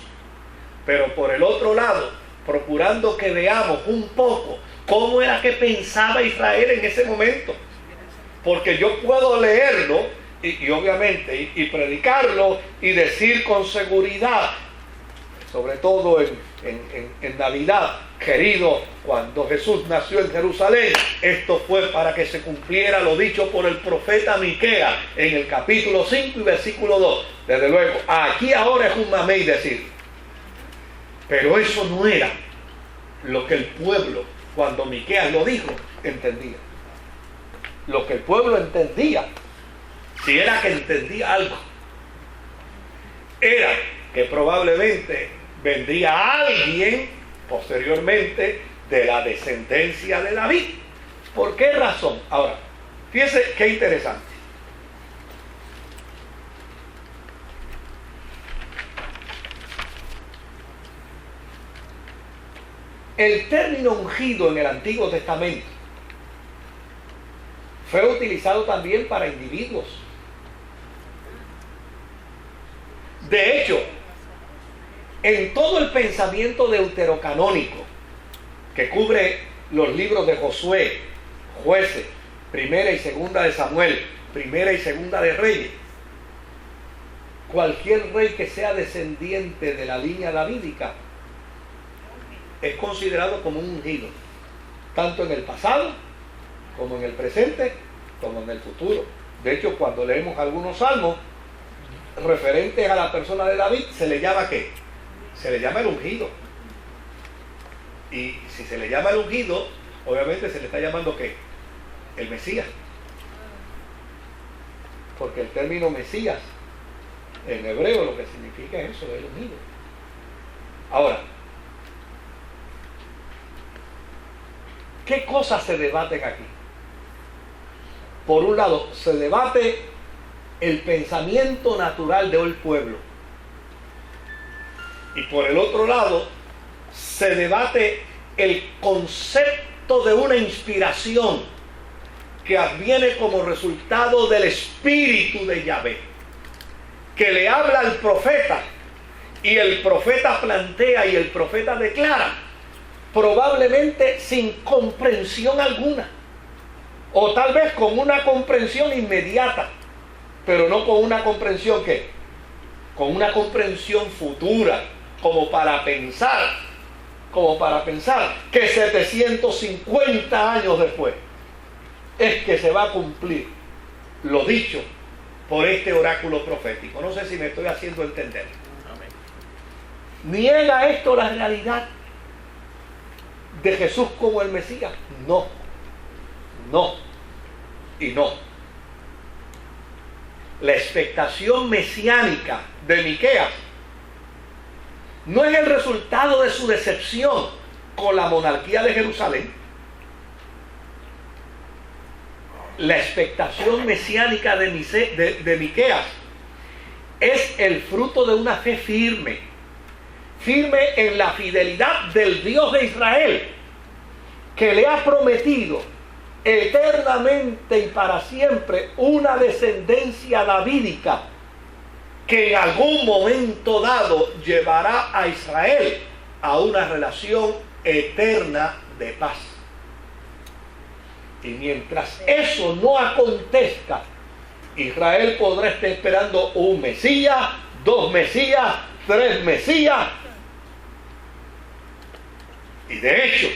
Pero por el otro lado, procurando que veamos un poco cómo era que pensaba Israel en ese momento. Porque yo puedo leerlo y obviamente y predicarlo y decir con seguridad, sobre todo en Navidad, querido, cuando Jesús nació en Jerusalén, esto fue para que se cumpliera lo dicho por el profeta Miqueas en el capítulo 5 y versículo 2. Desde luego, aquí ahora es un mamey decir, pero eso no era lo que el pueblo, cuando Miqueas lo dijo, entendía. Lo que el pueblo entendía, si era que entendía algo, era que probablemente vendría alguien posteriormente de la descendencia de David. ¿Por qué razón? Ahora, fíjese qué interesante. El término ungido en el Antiguo Testamento fue utilizado también para individuos. De hecho, en todo el pensamiento deuterocanónico que cubre los libros de Josué, Jueces, Primera y Segunda de Samuel, Primera y Segunda de Reyes, cualquier rey que sea descendiente de la línea davídica es considerado como un ungido, tanto en el pasado, como en el presente, como en el futuro. De hecho, cuando leemos algunos salmos referentes a la persona de David, se le llama ¿qué? Se le llama el ungido. Y si se le llama el ungido, obviamente se le está llamando ¿qué? El Mesías. Porque el término Mesías en hebreo lo que significa es eso, el ungido. Ahora, ¿qué cosas se debaten aquí? Por un lado, se debate el pensamiento natural del pueblo. Y por el otro lado, se debate el concepto de una inspiración que adviene como resultado del espíritu de Yahvé, que le habla al profeta, y el profeta plantea y el profeta declara, probablemente sin comprensión alguna, o tal vez con una comprensión inmediata, pero no con una comprensión ¿qué? Con una comprensión futura, como para pensar que 750 años después es que se va a cumplir lo dicho por este oráculo profético. No sé si me estoy haciendo entender. Amén. ¿Niega esto la realidad de Jesús como el Mesías? No, no y no. La expectación mesiánica de Miqueas no es el resultado de su decepción con la monarquía de Jerusalén. La expectación mesiánica de Miqueas es el fruto de una fe firme en la fidelidad del Dios de Israel, que le ha prometido eternamente y para siempre una descendencia davídica que en algún momento dado llevará a Israel a una relación eterna de paz. Y mientras eso no acontezca, Israel podrá estar esperando un Mesías, 2 Mesías, 3 Mesías. Y de hecho,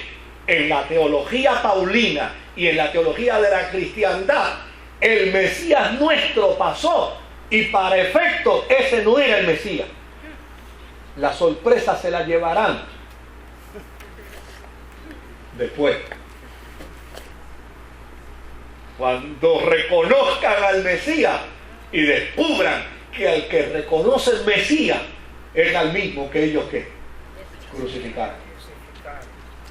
en la teología paulina y en la teología de la cristiandad, el Mesías nuestro pasó y para efecto ese no era el Mesías. La sorpresa se la llevarán después. Cuando reconozcan al Mesías y descubran que al que reconoce el Mesías es al mismo que ellos que crucificaron.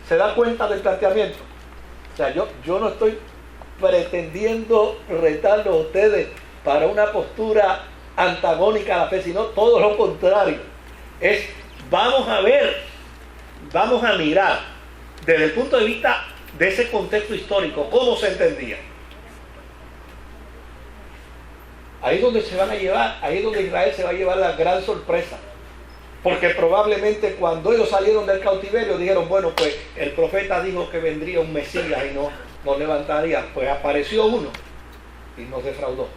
¿Se da cuenta del planteamiento? O sea, yo no estoy pretendiendo retarlos a ustedes para una postura antagónica a la fe, sino todo lo contrario. Vamos a mirar desde el punto de vista de ese contexto histórico, cómo se entendía. Ahí es donde ahí es donde Israel se va a llevar la gran sorpresa. Porque probablemente cuando ellos salieron del cautiverio dijeron, bueno, pues el profeta dijo que vendría un Mesías y nos levantaría. Pues apareció uno y nos defraudó.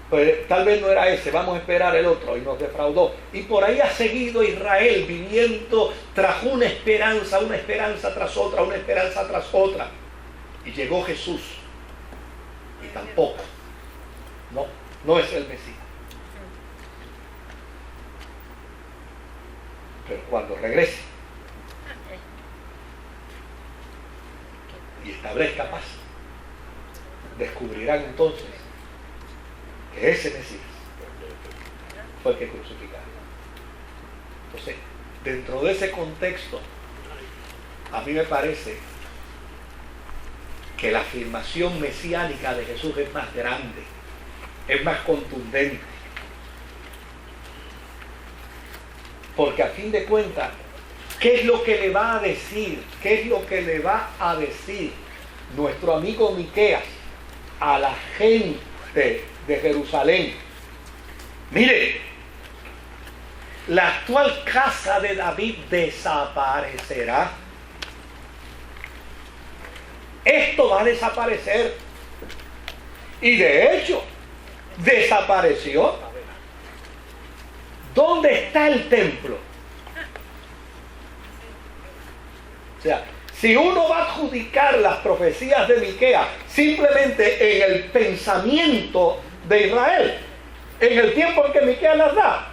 Pues tal vez no era ese, vamos a esperar el otro, y nos defraudó. Y por ahí ha seguido Israel viviendo tras una esperanza tras otra, una esperanza tras otra. Y llegó Jesús. Y tampoco. No es el Mesías. Pero cuando regrese y establezca paz, descubrirán entonces que ese Mesías fue el que crucificaron. Entonces, dentro de ese contexto, a mí me parece que la afirmación mesiánica de Jesús es más grande, es más contundente. Porque a fin de cuentas, ¿qué es lo que le va a decir? ¿Qué es lo que le va a decir nuestro amigo Miqueas a la gente de Jerusalén? Mire, la actual casa de David desaparecerá. Esto va a desaparecer. Y de hecho, desapareció. ¿Dónde está el templo? O sea, si uno va a adjudicar las profecías de Miqueas simplemente en el pensamiento de Israel, en el tiempo en que Miqueas las da,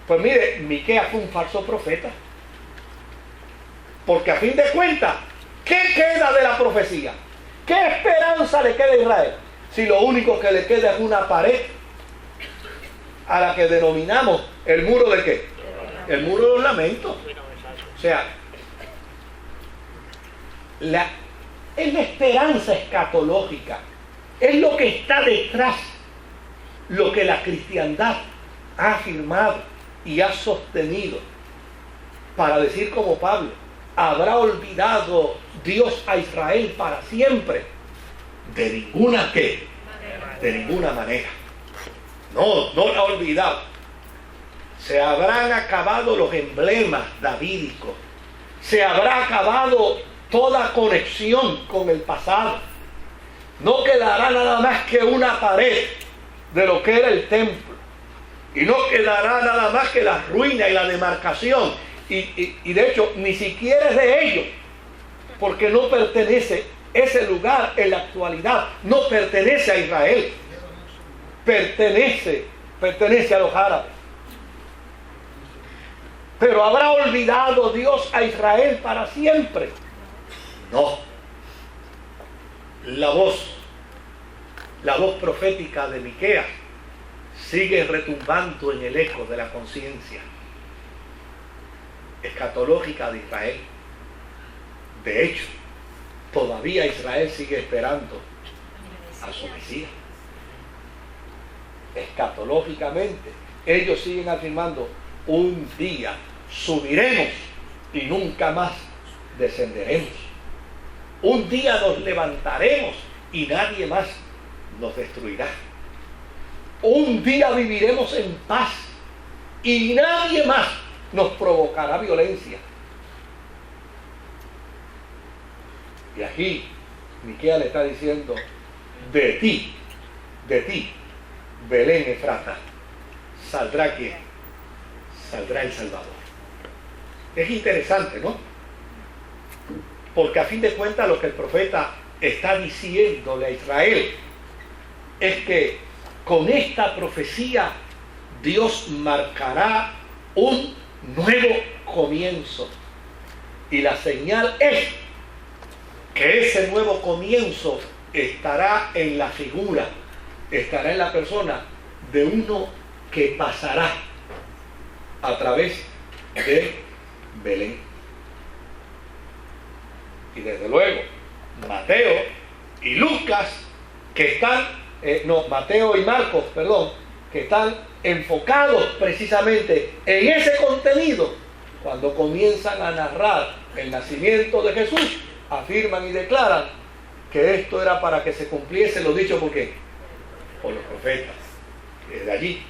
pues mire, Miqueas fue un falso profeta. Porque a fin de cuentas, ¿qué queda de la profecía? ¿Qué esperanza le queda a Israel? Si lo único que le queda es una pared a la que denominamos el muro de ¿qué? El muro de los lamentos. O sea, es la esperanza escatológica, es lo que está detrás, lo que la cristiandad ha afirmado y ha sostenido, para decir como Pablo, ¿habrá olvidado Dios a Israel para siempre? De ninguna ¿qué? De ninguna manera. No la ha olvidado. Se habrán acabado los emblemas davídicos. Se habrá acabado toda conexión con el pasado. No quedará nada más que una pared de lo que era el templo. Y no quedará nada más que la ruina y la demarcación. Y de hecho, ni siquiera es de ellos. Porque no pertenece, ese lugar en la actualidad no pertenece a Israel. Pertenece a los árabes. Pero ¿habrá olvidado Dios a Israel para siempre? No. La voz profética de Miqueas sigue retumbando en el eco de la conciencia escatológica de Israel. De hecho, todavía Israel sigue esperando a su Mesías. Escatológicamente, ellos siguen afirmando: un día subiremos y nunca más descenderemos. Un día nos levantaremos y nadie más nos destruirá. Un día viviremos en paz y nadie más nos provocará violencia. Y aquí Miqueas le está diciendo: de ti, Belén Efrata, ¿saldrá quién? Saldrá el Salvador. Es interesante, ¿no? Porque a fin de cuentas lo que el profeta está diciéndole a Israel es que con esta profecía Dios marcará un nuevo comienzo. Y la señal es que ese nuevo comienzo estará en la figura, estará en la persona de uno que pasará a través de Belén. Y desde luego, Mateo y Lucas, que están, Mateo y Marcos, perdón, que están enfocados precisamente en ese contenido, cuando comienzan a narrar el nacimiento de Jesús, afirman y declaran que esto era para que se cumpliese lo dicho por qué, por los profetas. Desde allí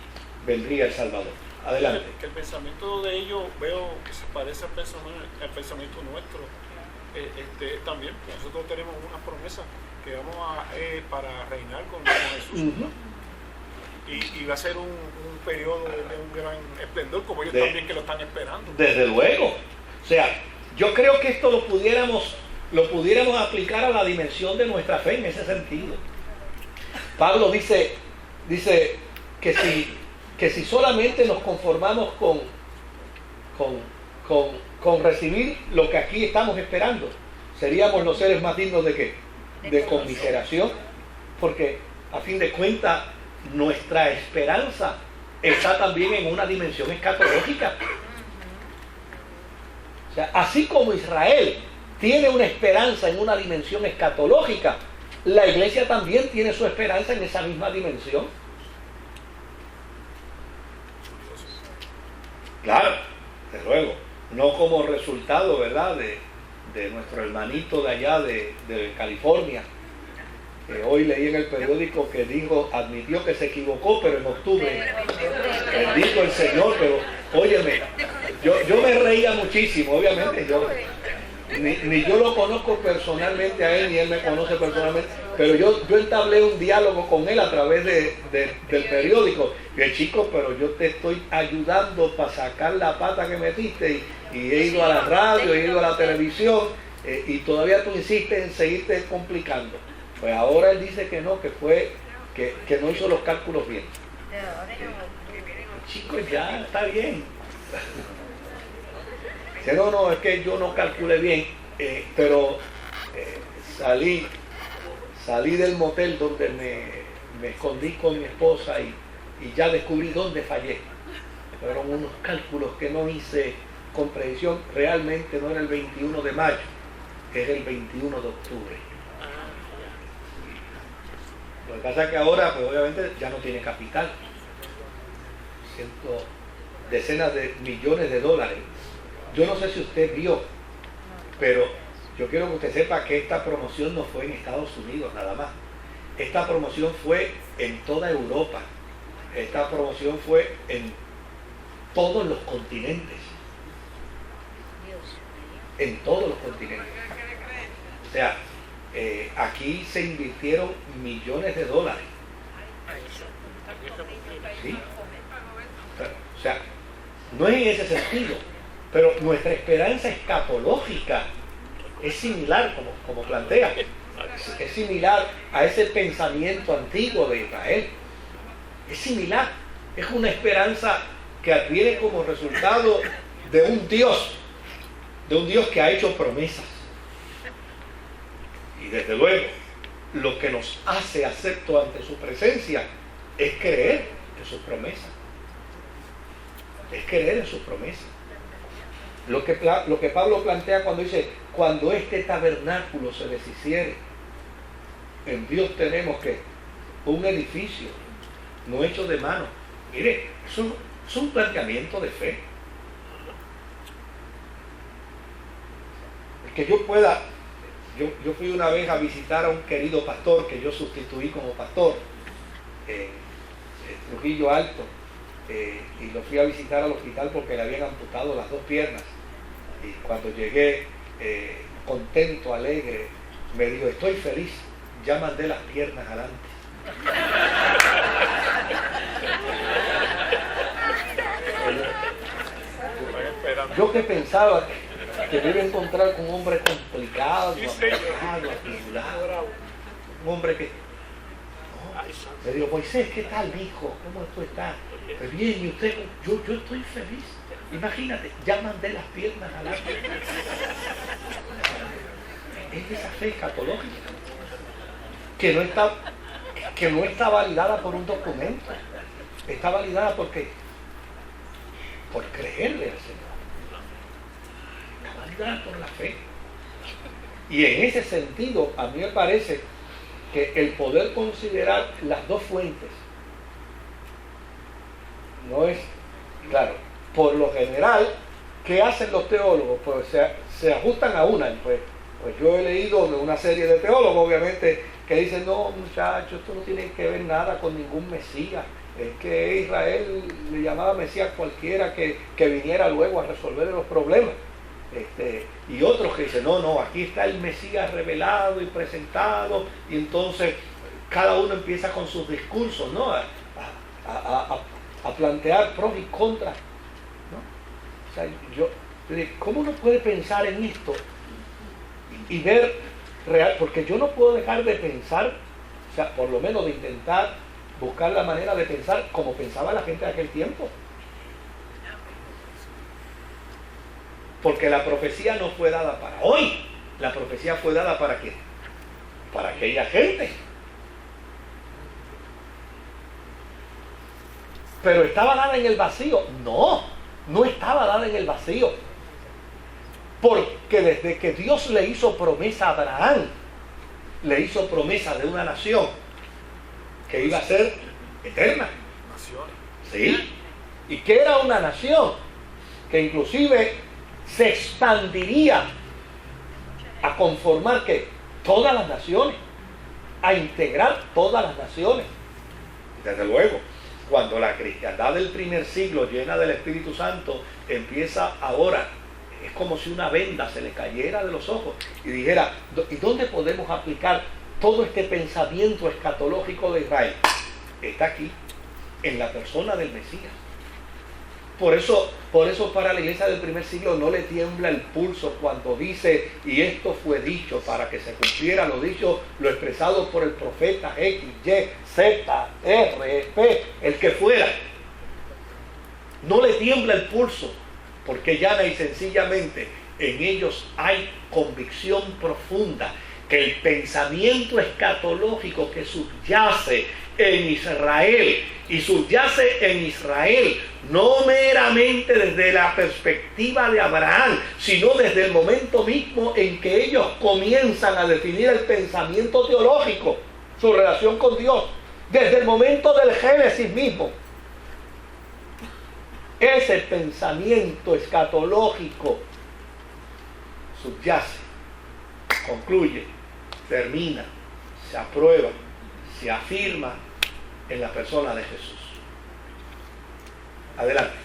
vendría el Salvador. Adelante. Que el pensamiento de ellos veo que se parece al pensamiento nuestro. También nosotros tenemos una promesa que vamos para reinar con Jesús. Uh-huh. Y va a ser un periodo de un gran esplendor, como ellos también que lo están esperando. Desde luego. O sea, yo creo que esto lo pudiéramos aplicar a la dimensión de nuestra fe en ese sentido. Pablo dice que si solamente nos conformamos con recibir lo que aquí estamos esperando, seríamos los seres más dignos de ¿qué? De conmiseración, porque a fin de cuentas nuestra esperanza está también en una dimensión escatológica. O sea, así como Israel tiene una esperanza en una dimensión escatológica, la iglesia también tiene su esperanza en esa misma dimensión. Claro, desde luego, no como resultado, ¿verdad?, de nuestro hermanito de allá de California, que hoy leí en el periódico que admitió que se equivocó, pero en octubre, bendito el Señor, pero óyeme, yo me reía muchísimo, obviamente, ni yo lo conozco personalmente a él, ni él me conoce personalmente, pero yo entablé un diálogo con él a través del periódico. Y el chico, pero yo te estoy ayudando para sacar la pata que metiste, y he ido a la radio, he ido a la televisión, y todavía tú insistes en seguirte complicando. Pues ahora él dice que no, que no hizo los cálculos bien. El chico ya está bien. No, es que yo no calculé bien, pero salí del motel donde me escondí con mi esposa y ya descubrí dónde fallé. Fueron unos cálculos que no hice con precisión. Realmente no era el 21 de mayo, era el 21 de octubre. Lo que pasa es que ahora, pues obviamente ya no tiene capital. Decenas de millones de dólares. Yo no sé si usted vio, pero yo quiero que usted sepa que esta promoción no fue en Estados Unidos nada más. esta promoción fue en toda Europa, esta promoción fue en todos los continentes, en todos los continentes. O sea, aquí se invirtieron millones de dólares. ¿Sí? O sea, no es en ese sentido, pero nuestra esperanza escatológica es similar, como plantea, es similar a ese pensamiento antiguo de Israel. Es similar, es una esperanza que adviene como resultado de un Dios que ha hecho promesas. Y desde luego, lo que nos hace acepto ante su presencia es creer en sus promesas. Es creer en sus promesas. Lo que Pablo plantea cuando dice, cuando este tabernáculo se deshiciere, en Dios tenemos que un edificio no hecho de mano. Mire, es un planteamiento de fe. El que yo pueda, yo fui una vez a visitar a un querido pastor que yo sustituí como pastor en Trujillo Alto, y lo fui a visitar al hospital porque le habían amputado las 2 piernas. Y cuando llegué, contento, alegre, me dijo, estoy feliz, ya mandé las piernas adelante. Yo que pensaba que me iba a encontrar con un hombre complicado, atribulado, un hombre que... No. Me dijo, Moisés, ¿qué tal, hijo? ¿Cómo tú estás? Pues bien, y usted, yo estoy feliz. Imagínate, ya mandé las piernas adelante. Es esa fe escatológica que no está validada por un documento, está validada por creerle al Señor, está validada por la fe. Y en ese sentido, a mí me parece que el poder considerar las 2 fuentes no es, claro, por lo general, ¿qué hacen los teólogos? Pues se ajustan a una. Pues yo he leído una serie de teólogos, obviamente, que dicen, no, muchachos, esto no tiene que ver nada con ningún Mesías. Es que Israel le llamaba Mesías cualquiera que viniera luego a resolver los problemas. Y otros que dicen, no, aquí está el Mesías revelado y presentado, y entonces cada uno empieza con sus discursos, ¿no? A plantear pros y contras, ¿no? O sea, ¿cómo uno puede pensar en esto y ver real? Porque yo no puedo dejar de pensar, o sea, por lo menos de intentar buscar la manera de pensar como pensaba la gente de aquel tiempo. Porque la profecía no fue dada para hoy, la profecía fue dada ¿para quién? Para aquella gente. Pero ¿estaba dada en el vacío? No estaba dada en el vacío. Porque desde que Dios le hizo promesa a Abraham, le hizo promesa de una nación que iba a ser eterna. ¿Sí? ¿Y qué era una nación? Que inclusive se expandiría a conformar que todas las naciones, a integrar todas las naciones. Desde luego, cuando la cristiandad del primer siglo, llena del Espíritu Santo, empieza ahora, es como si una venda se le cayera de los ojos y dijera, ¿y dónde podemos aplicar todo este pensamiento escatológico de Israel? Está aquí, en la persona del Mesías. Por eso para la iglesia del primer siglo no le tiembla el pulso cuando dice, y esto fue dicho para que se cumpliera lo dicho, lo expresado por el profeta X, Y, Z, R, P, el que fuera. No le tiembla el pulso, porque llana y sencillamente en ellos hay convicción profunda que el pensamiento escatológico que subyace en Israel, y subyace en Israel no meramente desde la perspectiva de Abraham, sino desde el momento mismo en que ellos comienzan a definir el pensamiento teológico, su relación con Dios, desde el momento del Génesis mismo. Ese pensamiento escatológico subyace, concluye, termina, se aprueba, se afirma en la persona de Jesús. Adelante.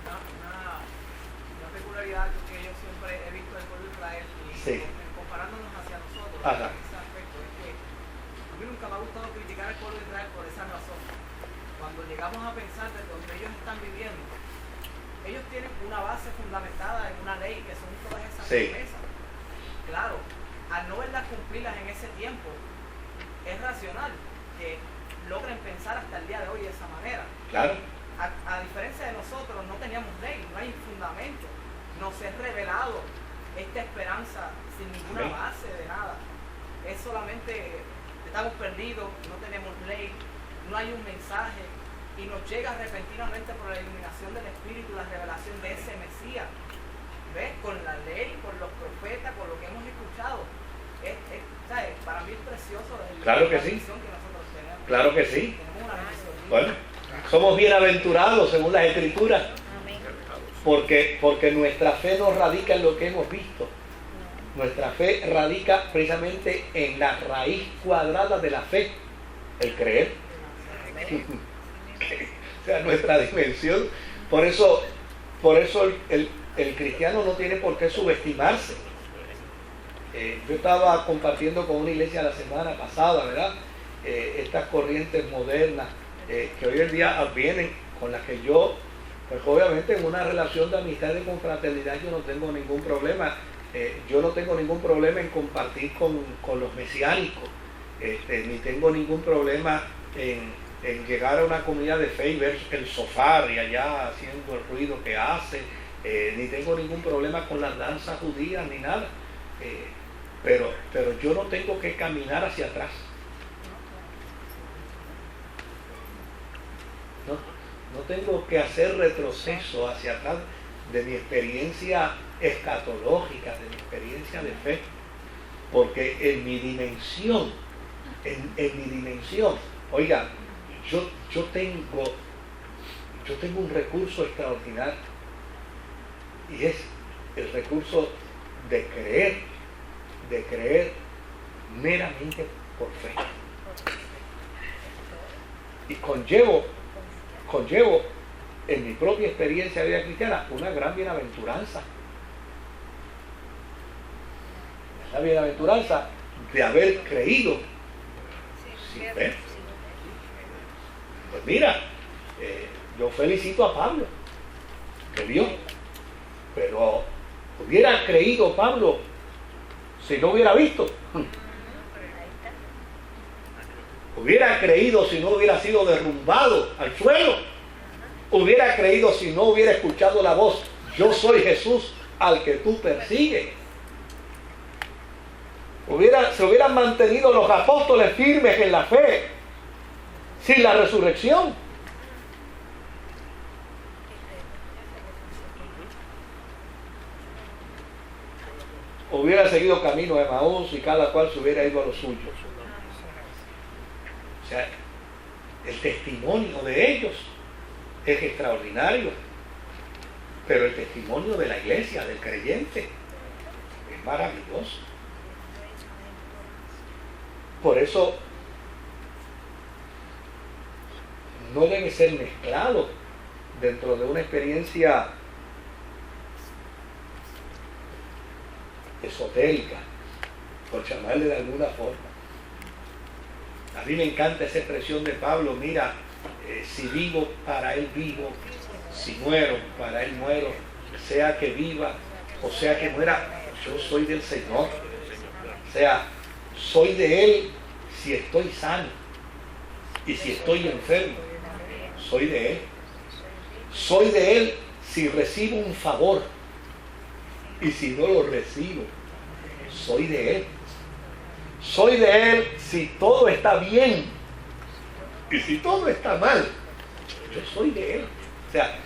Una peculiaridad que yo siempre he visto del pueblo de Israel y Sí. comparándonos hacia nosotros Ajá. en ese aspecto es que a mí nunca me ha gustado criticar al pueblo de Israel por esa razón. Cuando llegamos a pensar de donde ellos están viviendo, ellos tienen una base fundamentada en una ley que son todas esas Sí. promesas. Claro, al no verlas cumplirlas en ese tiempo, es racional que logren pensar hasta el día de hoy de esa manera. Claro. A diferencia de nosotros, no teníamos ley, no hay fundamento. Nos es revelado esta esperanza sin ninguna Amén. base de nada. Es solamente, estamos perdidos, no tenemos ley, no hay un mensaje y nos llega repentinamente por la iluminación del Espíritu la revelación de ese Mesías. ¿Ves? Con la ley, con los profetas, con lo que hemos escuchado. ¿Sabes? Para mí es precioso Claro que la sí. bendición que nosotros tenemos. Claro que sí. Tenemos una bendición. Bueno, somos bienaventurados según las Escrituras, porque nuestra fe no radica en lo que hemos visto. Nuestra fe radica precisamente en la raíz cuadrada de la fe, el creer. O sea, nuestra dimensión. Por eso el cristiano no tiene por qué subestimarse. Yo estaba compartiendo con una iglesia la semana pasada, ¿verdad? Estas corrientes modernas que hoy en día vienen, con las que yo, pues obviamente en una relación de amistad y de confraternidad yo no tengo ningún problema. Yo no tengo ningún problema en compartir con los mesiánicos, ni tengo ningún problema en llegar a una comunidad de fe y ver el sofá y allá haciendo el ruido que hace, ni tengo ningún problema con las danzas judías ni nada, pero yo no tengo que caminar hacia atrás. No tengo que hacer retroceso hacia atrás de mi experiencia escatológica, de mi experiencia de fe, porque en mi dimensión, oiga, yo tengo un recurso extraordinario y es el recurso de creer meramente por fe. Y conllevo en mi propia experiencia de vida cristiana una gran bienaventuranza. La bienaventuranza de haber creído sin ver. Pues mira, yo felicito a Pablo, que vio, pero hubiera creído Pablo si no hubiera visto. Hubiera creído si no hubiera sido derrumbado al suelo. Hubiera creído si no hubiera escuchado la voz: yo soy Jesús al que tú persigues. Se hubieran mantenido los apóstoles firmes en la fe sin la resurrección. Hubiera seguido camino de Emaús y cada cual se hubiera ido a lo suyo. O sea, el testimonio de ellos es extraordinario, pero el testimonio de la iglesia, del creyente, es maravilloso. Por eso no debe ser mezclado dentro de una experiencia esotérica, por llamarle de alguna forma. A mí me encanta esa expresión de Pablo: mira, si vivo, para él vivo; si muero, para él muero; sea que viva o sea que muera, yo soy del Señor. O sea, soy de él si estoy sano, y si estoy enfermo, soy de él. Soy de él si recibo un favor, y si no lo recibo, soy de él. Soy de él si todo está bien, y si todo está mal, yo soy de él. O sea,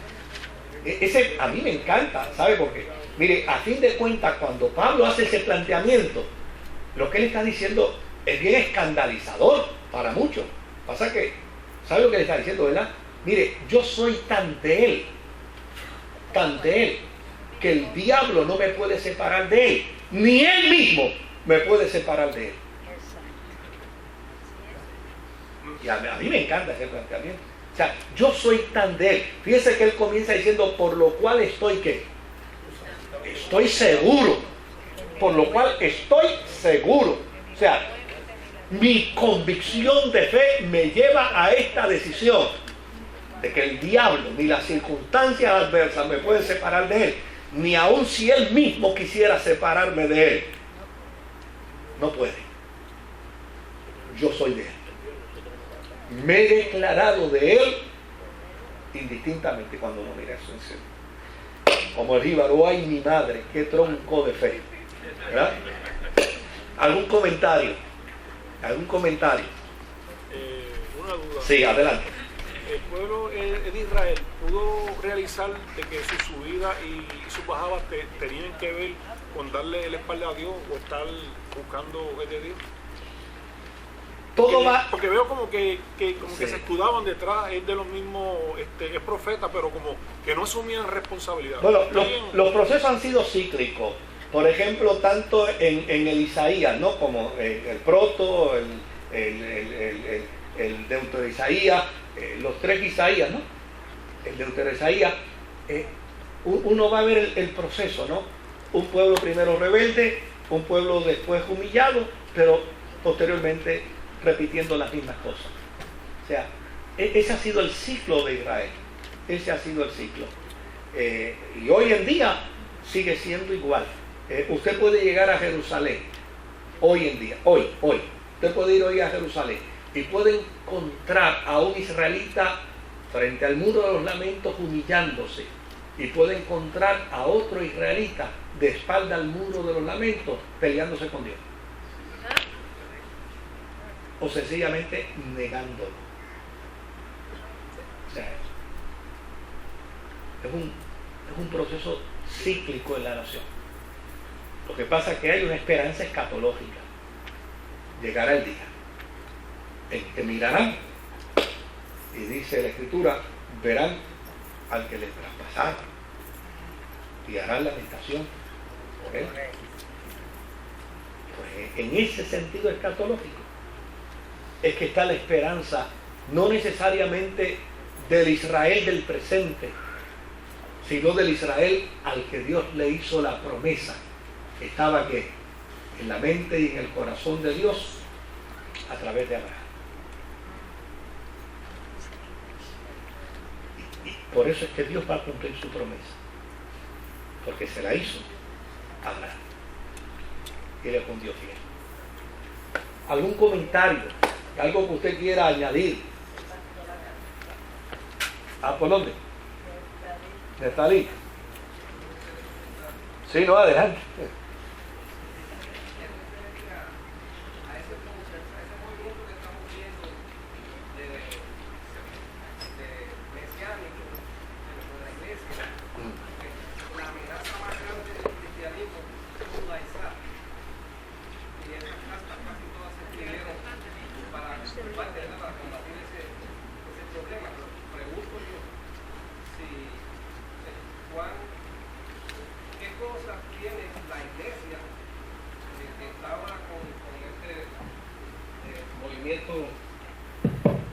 ese a mí me encanta, ¿sabe por qué? Mire, a fin de cuentas, cuando Pablo hace ese planteamiento, lo que él está diciendo es bien escandalizador para muchos. Pasa que, ¿sabe lo que le está diciendo, verdad? Mire, yo soy tan de él, que el diablo no me puede separar de él, ni él mismo me puede separar de él. Y a mí me encanta ese planteamiento. O sea, yo soy tan de Él. Fíjese que Él comienza diciendo, por lo cual estoy, ¿qué? Estoy seguro. Por lo cual estoy seguro. O sea, mi convicción de fe me lleva a esta decisión de que el diablo ni las circunstancias adversas me pueden separar de Él, ni aun si Él mismo quisiera separarme de Él. No puede. Yo soy de Él. Me he declarado de Él indistintamente cuando no mira eso en serio. Como el jíbaro, ay mi madre, qué tronco de fe. ¿Verdad? ¿Algún comentario? ¿Algún comentario? Una duda. Sí, adelante. El pueblo de Israel pudo realizar de que su subida y sus bajadas tenían que ver con darle la espalda a Dios o estar buscando el de Dios. Todo va... Porque veo como que Sí. se escudaban detrás, es de los mismos, es profeta, pero como que no asumían responsabilidad. Bueno, los procesos han sido cíclicos. Por ejemplo, tanto en el Isaías, ¿no? Como el proto, el deutero Isaías, los tres Isaías, ¿no? El deutero Isaías, uno va a ver el proceso, ¿no? Un pueblo primero rebelde, un pueblo después humillado, pero posteriormente repitiendo las mismas cosas. O sea, ese ha sido el ciclo de Israel. Ese ha sido el ciclo. Y hoy en día sigue siendo igual. Usted puede llegar a Jerusalén hoy en día, hoy. Usted puede ir hoy a Jerusalén y puede encontrar a un israelita frente al muro de los lamentos humillándose, y puede encontrar a otro israelita de espalda al muro de los lamentos peleándose con Dios, o sencillamente negándolo. O sea, es un proceso cíclico en la nación. Lo que pasa es que hay una esperanza escatológica. Llegará el día en que mirarán, y dice la Escritura, verán al que les traspasaron y harán lamentación por él. Pues en ese sentido escatológico es que está la esperanza, no necesariamente del Israel del presente, sino del Israel al que Dios le hizo la promesa. Estaba que en la mente y en el corazón de Dios a través de Abraham. Y por eso es que Dios va a cumplir su promesa, porque se la hizo a Abraham y le cumplió fiel. ¿Algún comentario? ¿Algo que usted quiera añadir? ¿Por dónde? ¿Nestalí? Sí, no, adelante.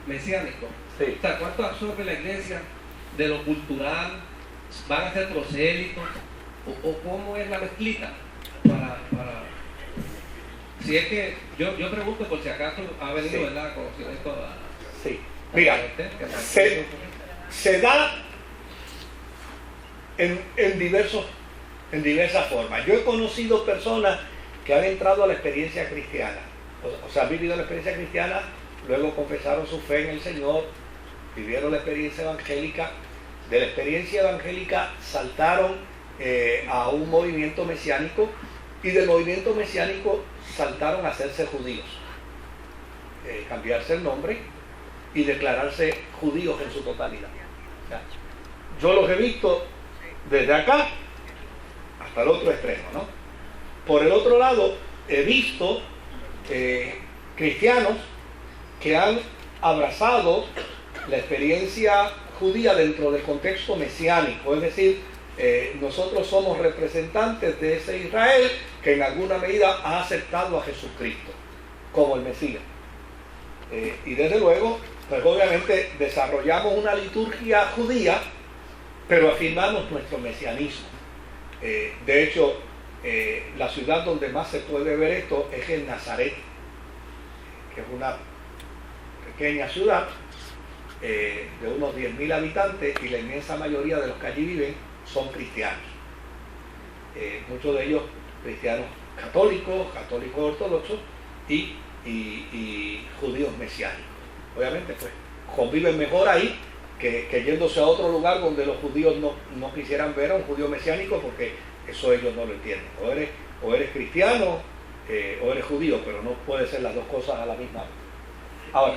Mesiánico. Sí. O sea, ¿cuánto absorbe la iglesia de lo cultural? ¿Van a ser prosélitos? ¿O cómo es la mezclita? Si es que yo pregunto por si acaso ha venido, Sí. ¿verdad? Conocimiento a... Sí. Mira, se da en diversas formas. Yo he conocido personas que han entrado a la experiencia cristiana, o sea, han vivido la experiencia cristiana, luego confesaron su fe en el Señor, vivieron la experiencia evangélica. De la experiencia evangélica saltaron a un movimiento mesiánico, y del movimiento mesiánico saltaron a hacerse judíos, cambiarse el nombre y declararse judíos en su totalidad. O sea, yo los he visto desde acá hasta el otro extremo, ¿no? Por el otro lado, he visto cristianos que han abrazado la experiencia judía dentro del contexto mesiánico, es decir, nosotros somos representantes de ese Israel que en alguna medida ha aceptado a Jesucristo como el Mesías. Y desde luego, pues obviamente desarrollamos una liturgia judía, pero afirmamos nuestro mesianismo. De hecho, la ciudad donde más se puede ver esto es en Nazaret, que es una pequeña ciudad de unos 10.000 habitantes, y la inmensa mayoría de los que allí viven son cristianos. Muchos de ellos cristianos católicos ortodoxos y judíos mesiánicos. Obviamente pues conviven mejor ahí que yéndose a otro lugar donde los judíos no quisieran ver a un judío mesiánico, porque eso ellos no lo entienden. O eres cristiano o eres judío, pero no puede ser las dos cosas a la misma vez. Ahora,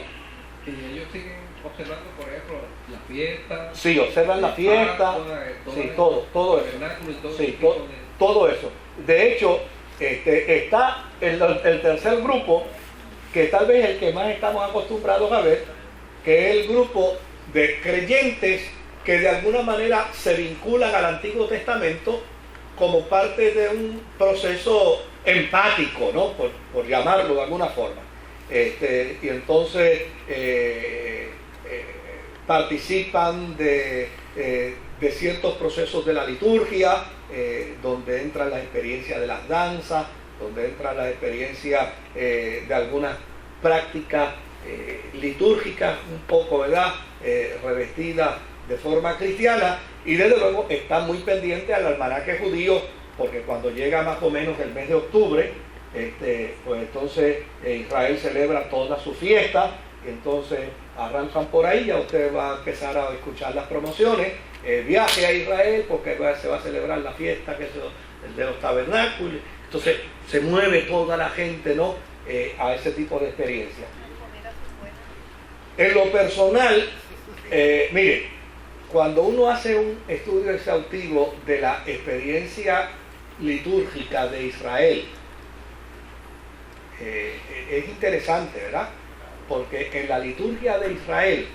y ellos siguen observando, por ejemplo, la fiesta. Sí, observan la fiesta, sí, todo eso. Sí, todo eso. De hecho, está el tercer grupo, que tal vez el que más estamos acostumbrados a ver, que es el grupo de creyentes que de alguna manera se vinculan al Antiguo Testamento como parte de un proceso empático, ¿no? Por llamarlo de alguna forma. Y entonces participan de ciertos procesos de la liturgia, donde entran las experiencias de las danzas, donde entran las experiencias de algunas prácticas litúrgicas, un poco, ¿verdad?, revestidas de forma cristiana, y desde luego están muy pendientes al almanaque judío, porque cuando llega más o menos el mes de octubre, pues entonces Israel celebra toda su fiesta, entonces arrancan por ahí, ya usted va a empezar a escuchar las promociones, viaje a Israel porque se va a celebrar la fiesta, que es el de los tabernáculos. Entonces se mueve toda la gente, ¿no?, a ese tipo de experiencia. En lo personal, mire, cuando uno hace un estudio exhaustivo de la experiencia litúrgica de Israel, es interesante, ¿verdad? Porque en la liturgia de Israel,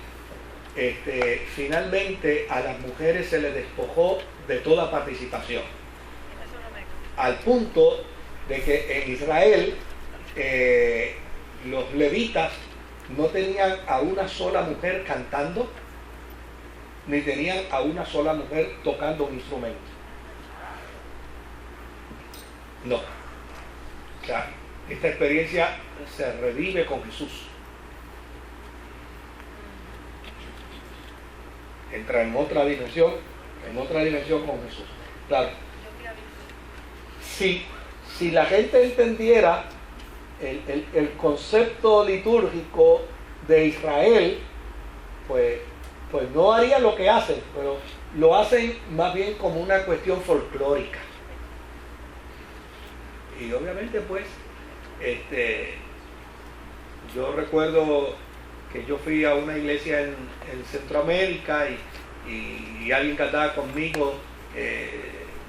finalmente a las mujeres se les despojó de toda participación, al punto de que en Israel los levitas no tenían a una sola mujer cantando, ni tenían a una sola mujer tocando un instrumento. No. O sea, esta experiencia se revive con Jesús. Entra en otra dimensión con Jesús. Claro. Si la gente entendiera el concepto litúrgico de Israel, pues no haría lo que hacen, pero lo hacen más bien como una cuestión folclórica. Y obviamente pues yo recuerdo que yo fui a una iglesia en Centroamérica y alguien que andaba conmigo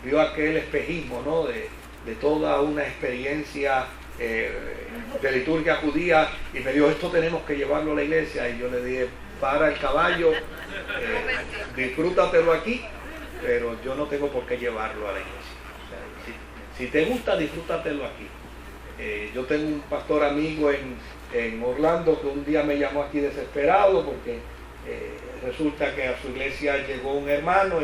vio aquel espejismo, ¿no?, de toda una experiencia de liturgia judía, y me dijo, esto tenemos que llevarlo a la iglesia. Y yo le dije, para el caballo, disfrútatelo aquí, pero yo no tengo por qué llevarlo a la iglesia. O sea, si te gusta, disfrútatelo aquí. Yo tengo un pastor amigo en Orlando que un día me llamó aquí desesperado porque resulta que a su iglesia llegó un hermano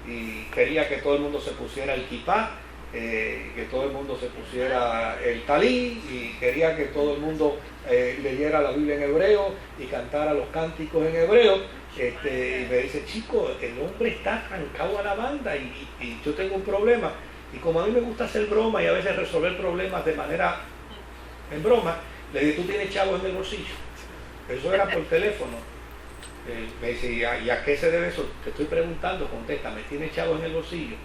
y quería que todo el mundo se pusiera el kipá, que todo el mundo se pusiera el talí, y quería que todo el mundo leyera la Biblia en hebreo y cantara los cánticos en hebreo. Y me dice, chico, el hombre está arrancado a la banda y yo tengo un problema. Y como a mí me gusta hacer broma y a veces resolver problemas de manera en broma, le dije, ¿tú tienes chavos en el bolsillo? Eso era por teléfono. Me dice, ¿y a qué se debe eso? Te estoy preguntando, contéstame, ¿tienes chavos en el bolsillo?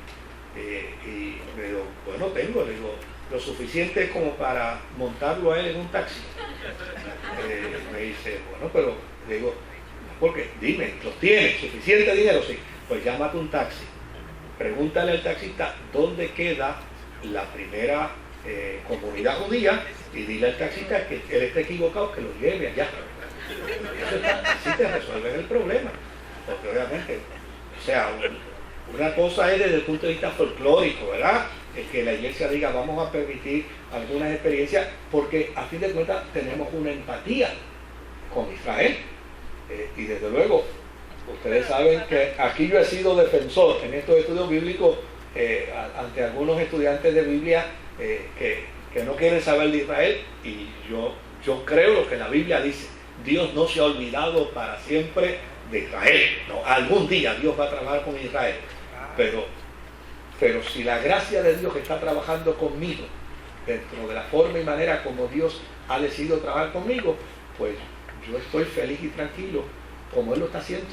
Y me digo, bueno, tengo, le digo, lo suficiente como para montarlo a él en un taxi. Me dice, bueno, pero le digo, ¿por qué? Dime, ¿los tienes? ¿Suficiente dinero? Sí. Pues llámate un taxi. Pregúntale al taxista dónde queda la primera comunidad judía y dile al taxista que él está equivocado, que lo lleve allá. Así te resuelven el problema. Porque obviamente, o sea, una cosa es desde el punto de vista folclórico, ¿verdad? Es que la iglesia diga, vamos a permitir algunas experiencias, porque a fin de cuentas tenemos una empatía con Israel. Y desde luego, ustedes saben que aquí yo he sido defensor en estos estudios bíblicos ante algunos estudiantes de Biblia que no quieren saber de Israel, y yo creo lo que la Biblia dice. Dios no se ha olvidado para siempre de Israel. No, algún día Dios va a trabajar con Israel. Pero si la gracia de Dios está trabajando conmigo, dentro de la forma y manera como Dios ha decidido trabajar conmigo, pues yo estoy feliz y tranquilo como Él lo está haciendo.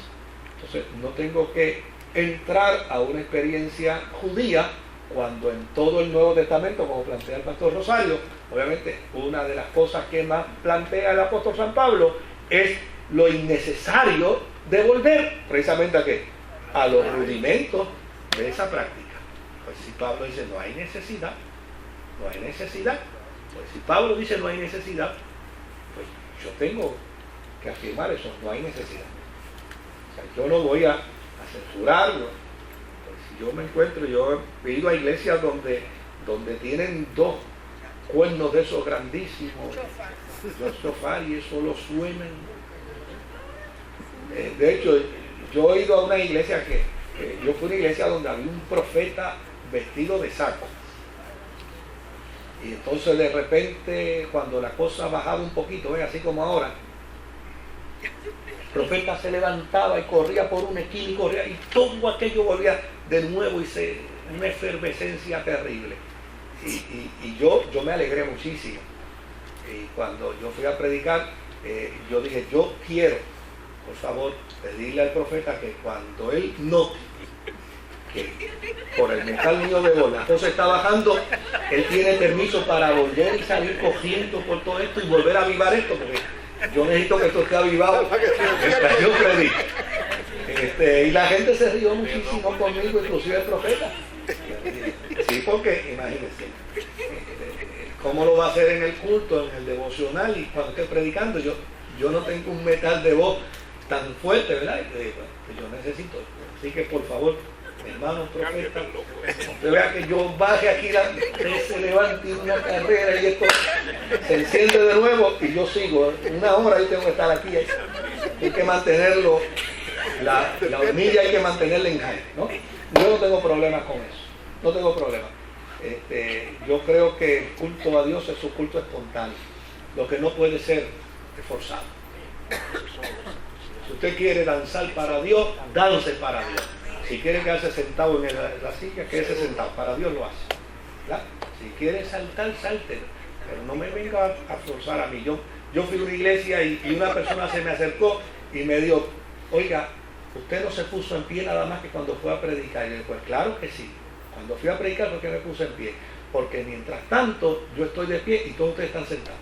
Entonces no tengo que entrar a una experiencia judía cuando en todo el Nuevo Testamento, como plantea el pastor Rosario, obviamente una de las cosas que más plantea el apóstol San Pablo es lo innecesario de volver precisamente a ¿qué? A los rudimentos de esa práctica. Pues si Pablo dice no hay necesidad, pues si Pablo dice no hay necesidad, pues yo tengo que afirmar eso, no hay necesidad. O sea, yo no voy a censurarlo. Pues si yo me encuentro, yo he ido a iglesias donde tienen 2 cuernos de esos grandísimos, los sofás, y eso lo suenan. De hecho, yo he ido a una iglesia yo fui a una iglesia donde había un profeta vestido de saco. Y entonces de repente, cuando la cosa bajaba un poquito, así como ahora, el profeta se levantaba y corría por una esquina y corría, y todo aquello volvía de nuevo, y una efervescencia terrible. Y yo me alegré muchísimo. Y cuando yo fui a predicar, yo dije, yo quiero, por favor, pedirle al profeta que cuando él note que por el metal mío de voz la cosa está bajando, él tiene permiso para volver y salir cogiendo por todo esto y volver a avivar esto, porque yo necesito que esto esté avivado mientras yo predico. Y la gente se rió muchísimo conmigo, inclusive el profeta. Sí, porque imagínense, ¿cómo lo va a hacer en el culto, en el devocional, y cuando esté predicando? Yo no tengo un metal de voz tan fuerte, ¿verdad? Que yo necesito. Así que por favor, mi hermano profeta, usted vea que yo baje aquí, se levante una carrera y esto se enciende de nuevo y yo sigo. 1 hora yo tengo que estar aquí. Hay que mantenerlo, la hornilla hay que mantenerla en high, ¿no? Yo no tengo problemas con eso, no tengo problemas. Yo creo que el culto a Dios es un culto espontáneo, lo que no puede ser forzado. Si usted quiere danzar para Dios, dance para Dios. Si quiere quedarse sentado en la silla, quédese sentado. Para Dios lo hace, ¿verdad? Si quiere saltar, salte. Pero no me venga a forzar a mí. Yo fui a una iglesia y una persona se me acercó y me dijo, oiga, usted no se puso en pie nada más que cuando fue a predicar. Y yo dije, pues claro que sí. Cuando fui a predicar, ¿por qué me puse en pie? Porque mientras tanto yo estoy de pie y todos ustedes están sentados.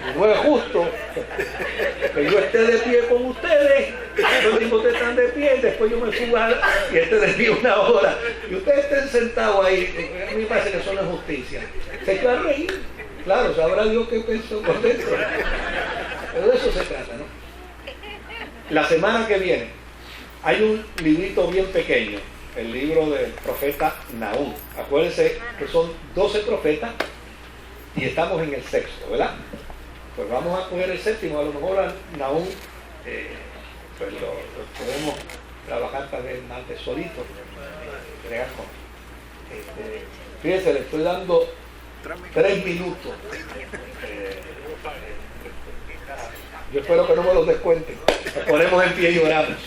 Y no es justo que yo esté de pie con ustedes, los mismos ustedes están de pie, y después yo me suba y esté de pie 1 hora. Y ustedes estén sentados ahí. A mí me parece que eso no es justicia. Se echó a reír. Claro, sabrá Dios qué pensó por dentro. Pero de eso se trata, ¿no? La semana que viene hay un librito bien pequeño, el libro del profeta Nahum. Acuérdense que son 12 profetas y estamos en el 6º, ¿verdad? Pues vamos a coger el 7º, a lo mejor a Nahum pues lo podemos trabajar tal vez más de solito. Fíjense, le estoy dando 3 minutos. Yo espero que no me los descuenten. Nos ponemos en pie y oramos.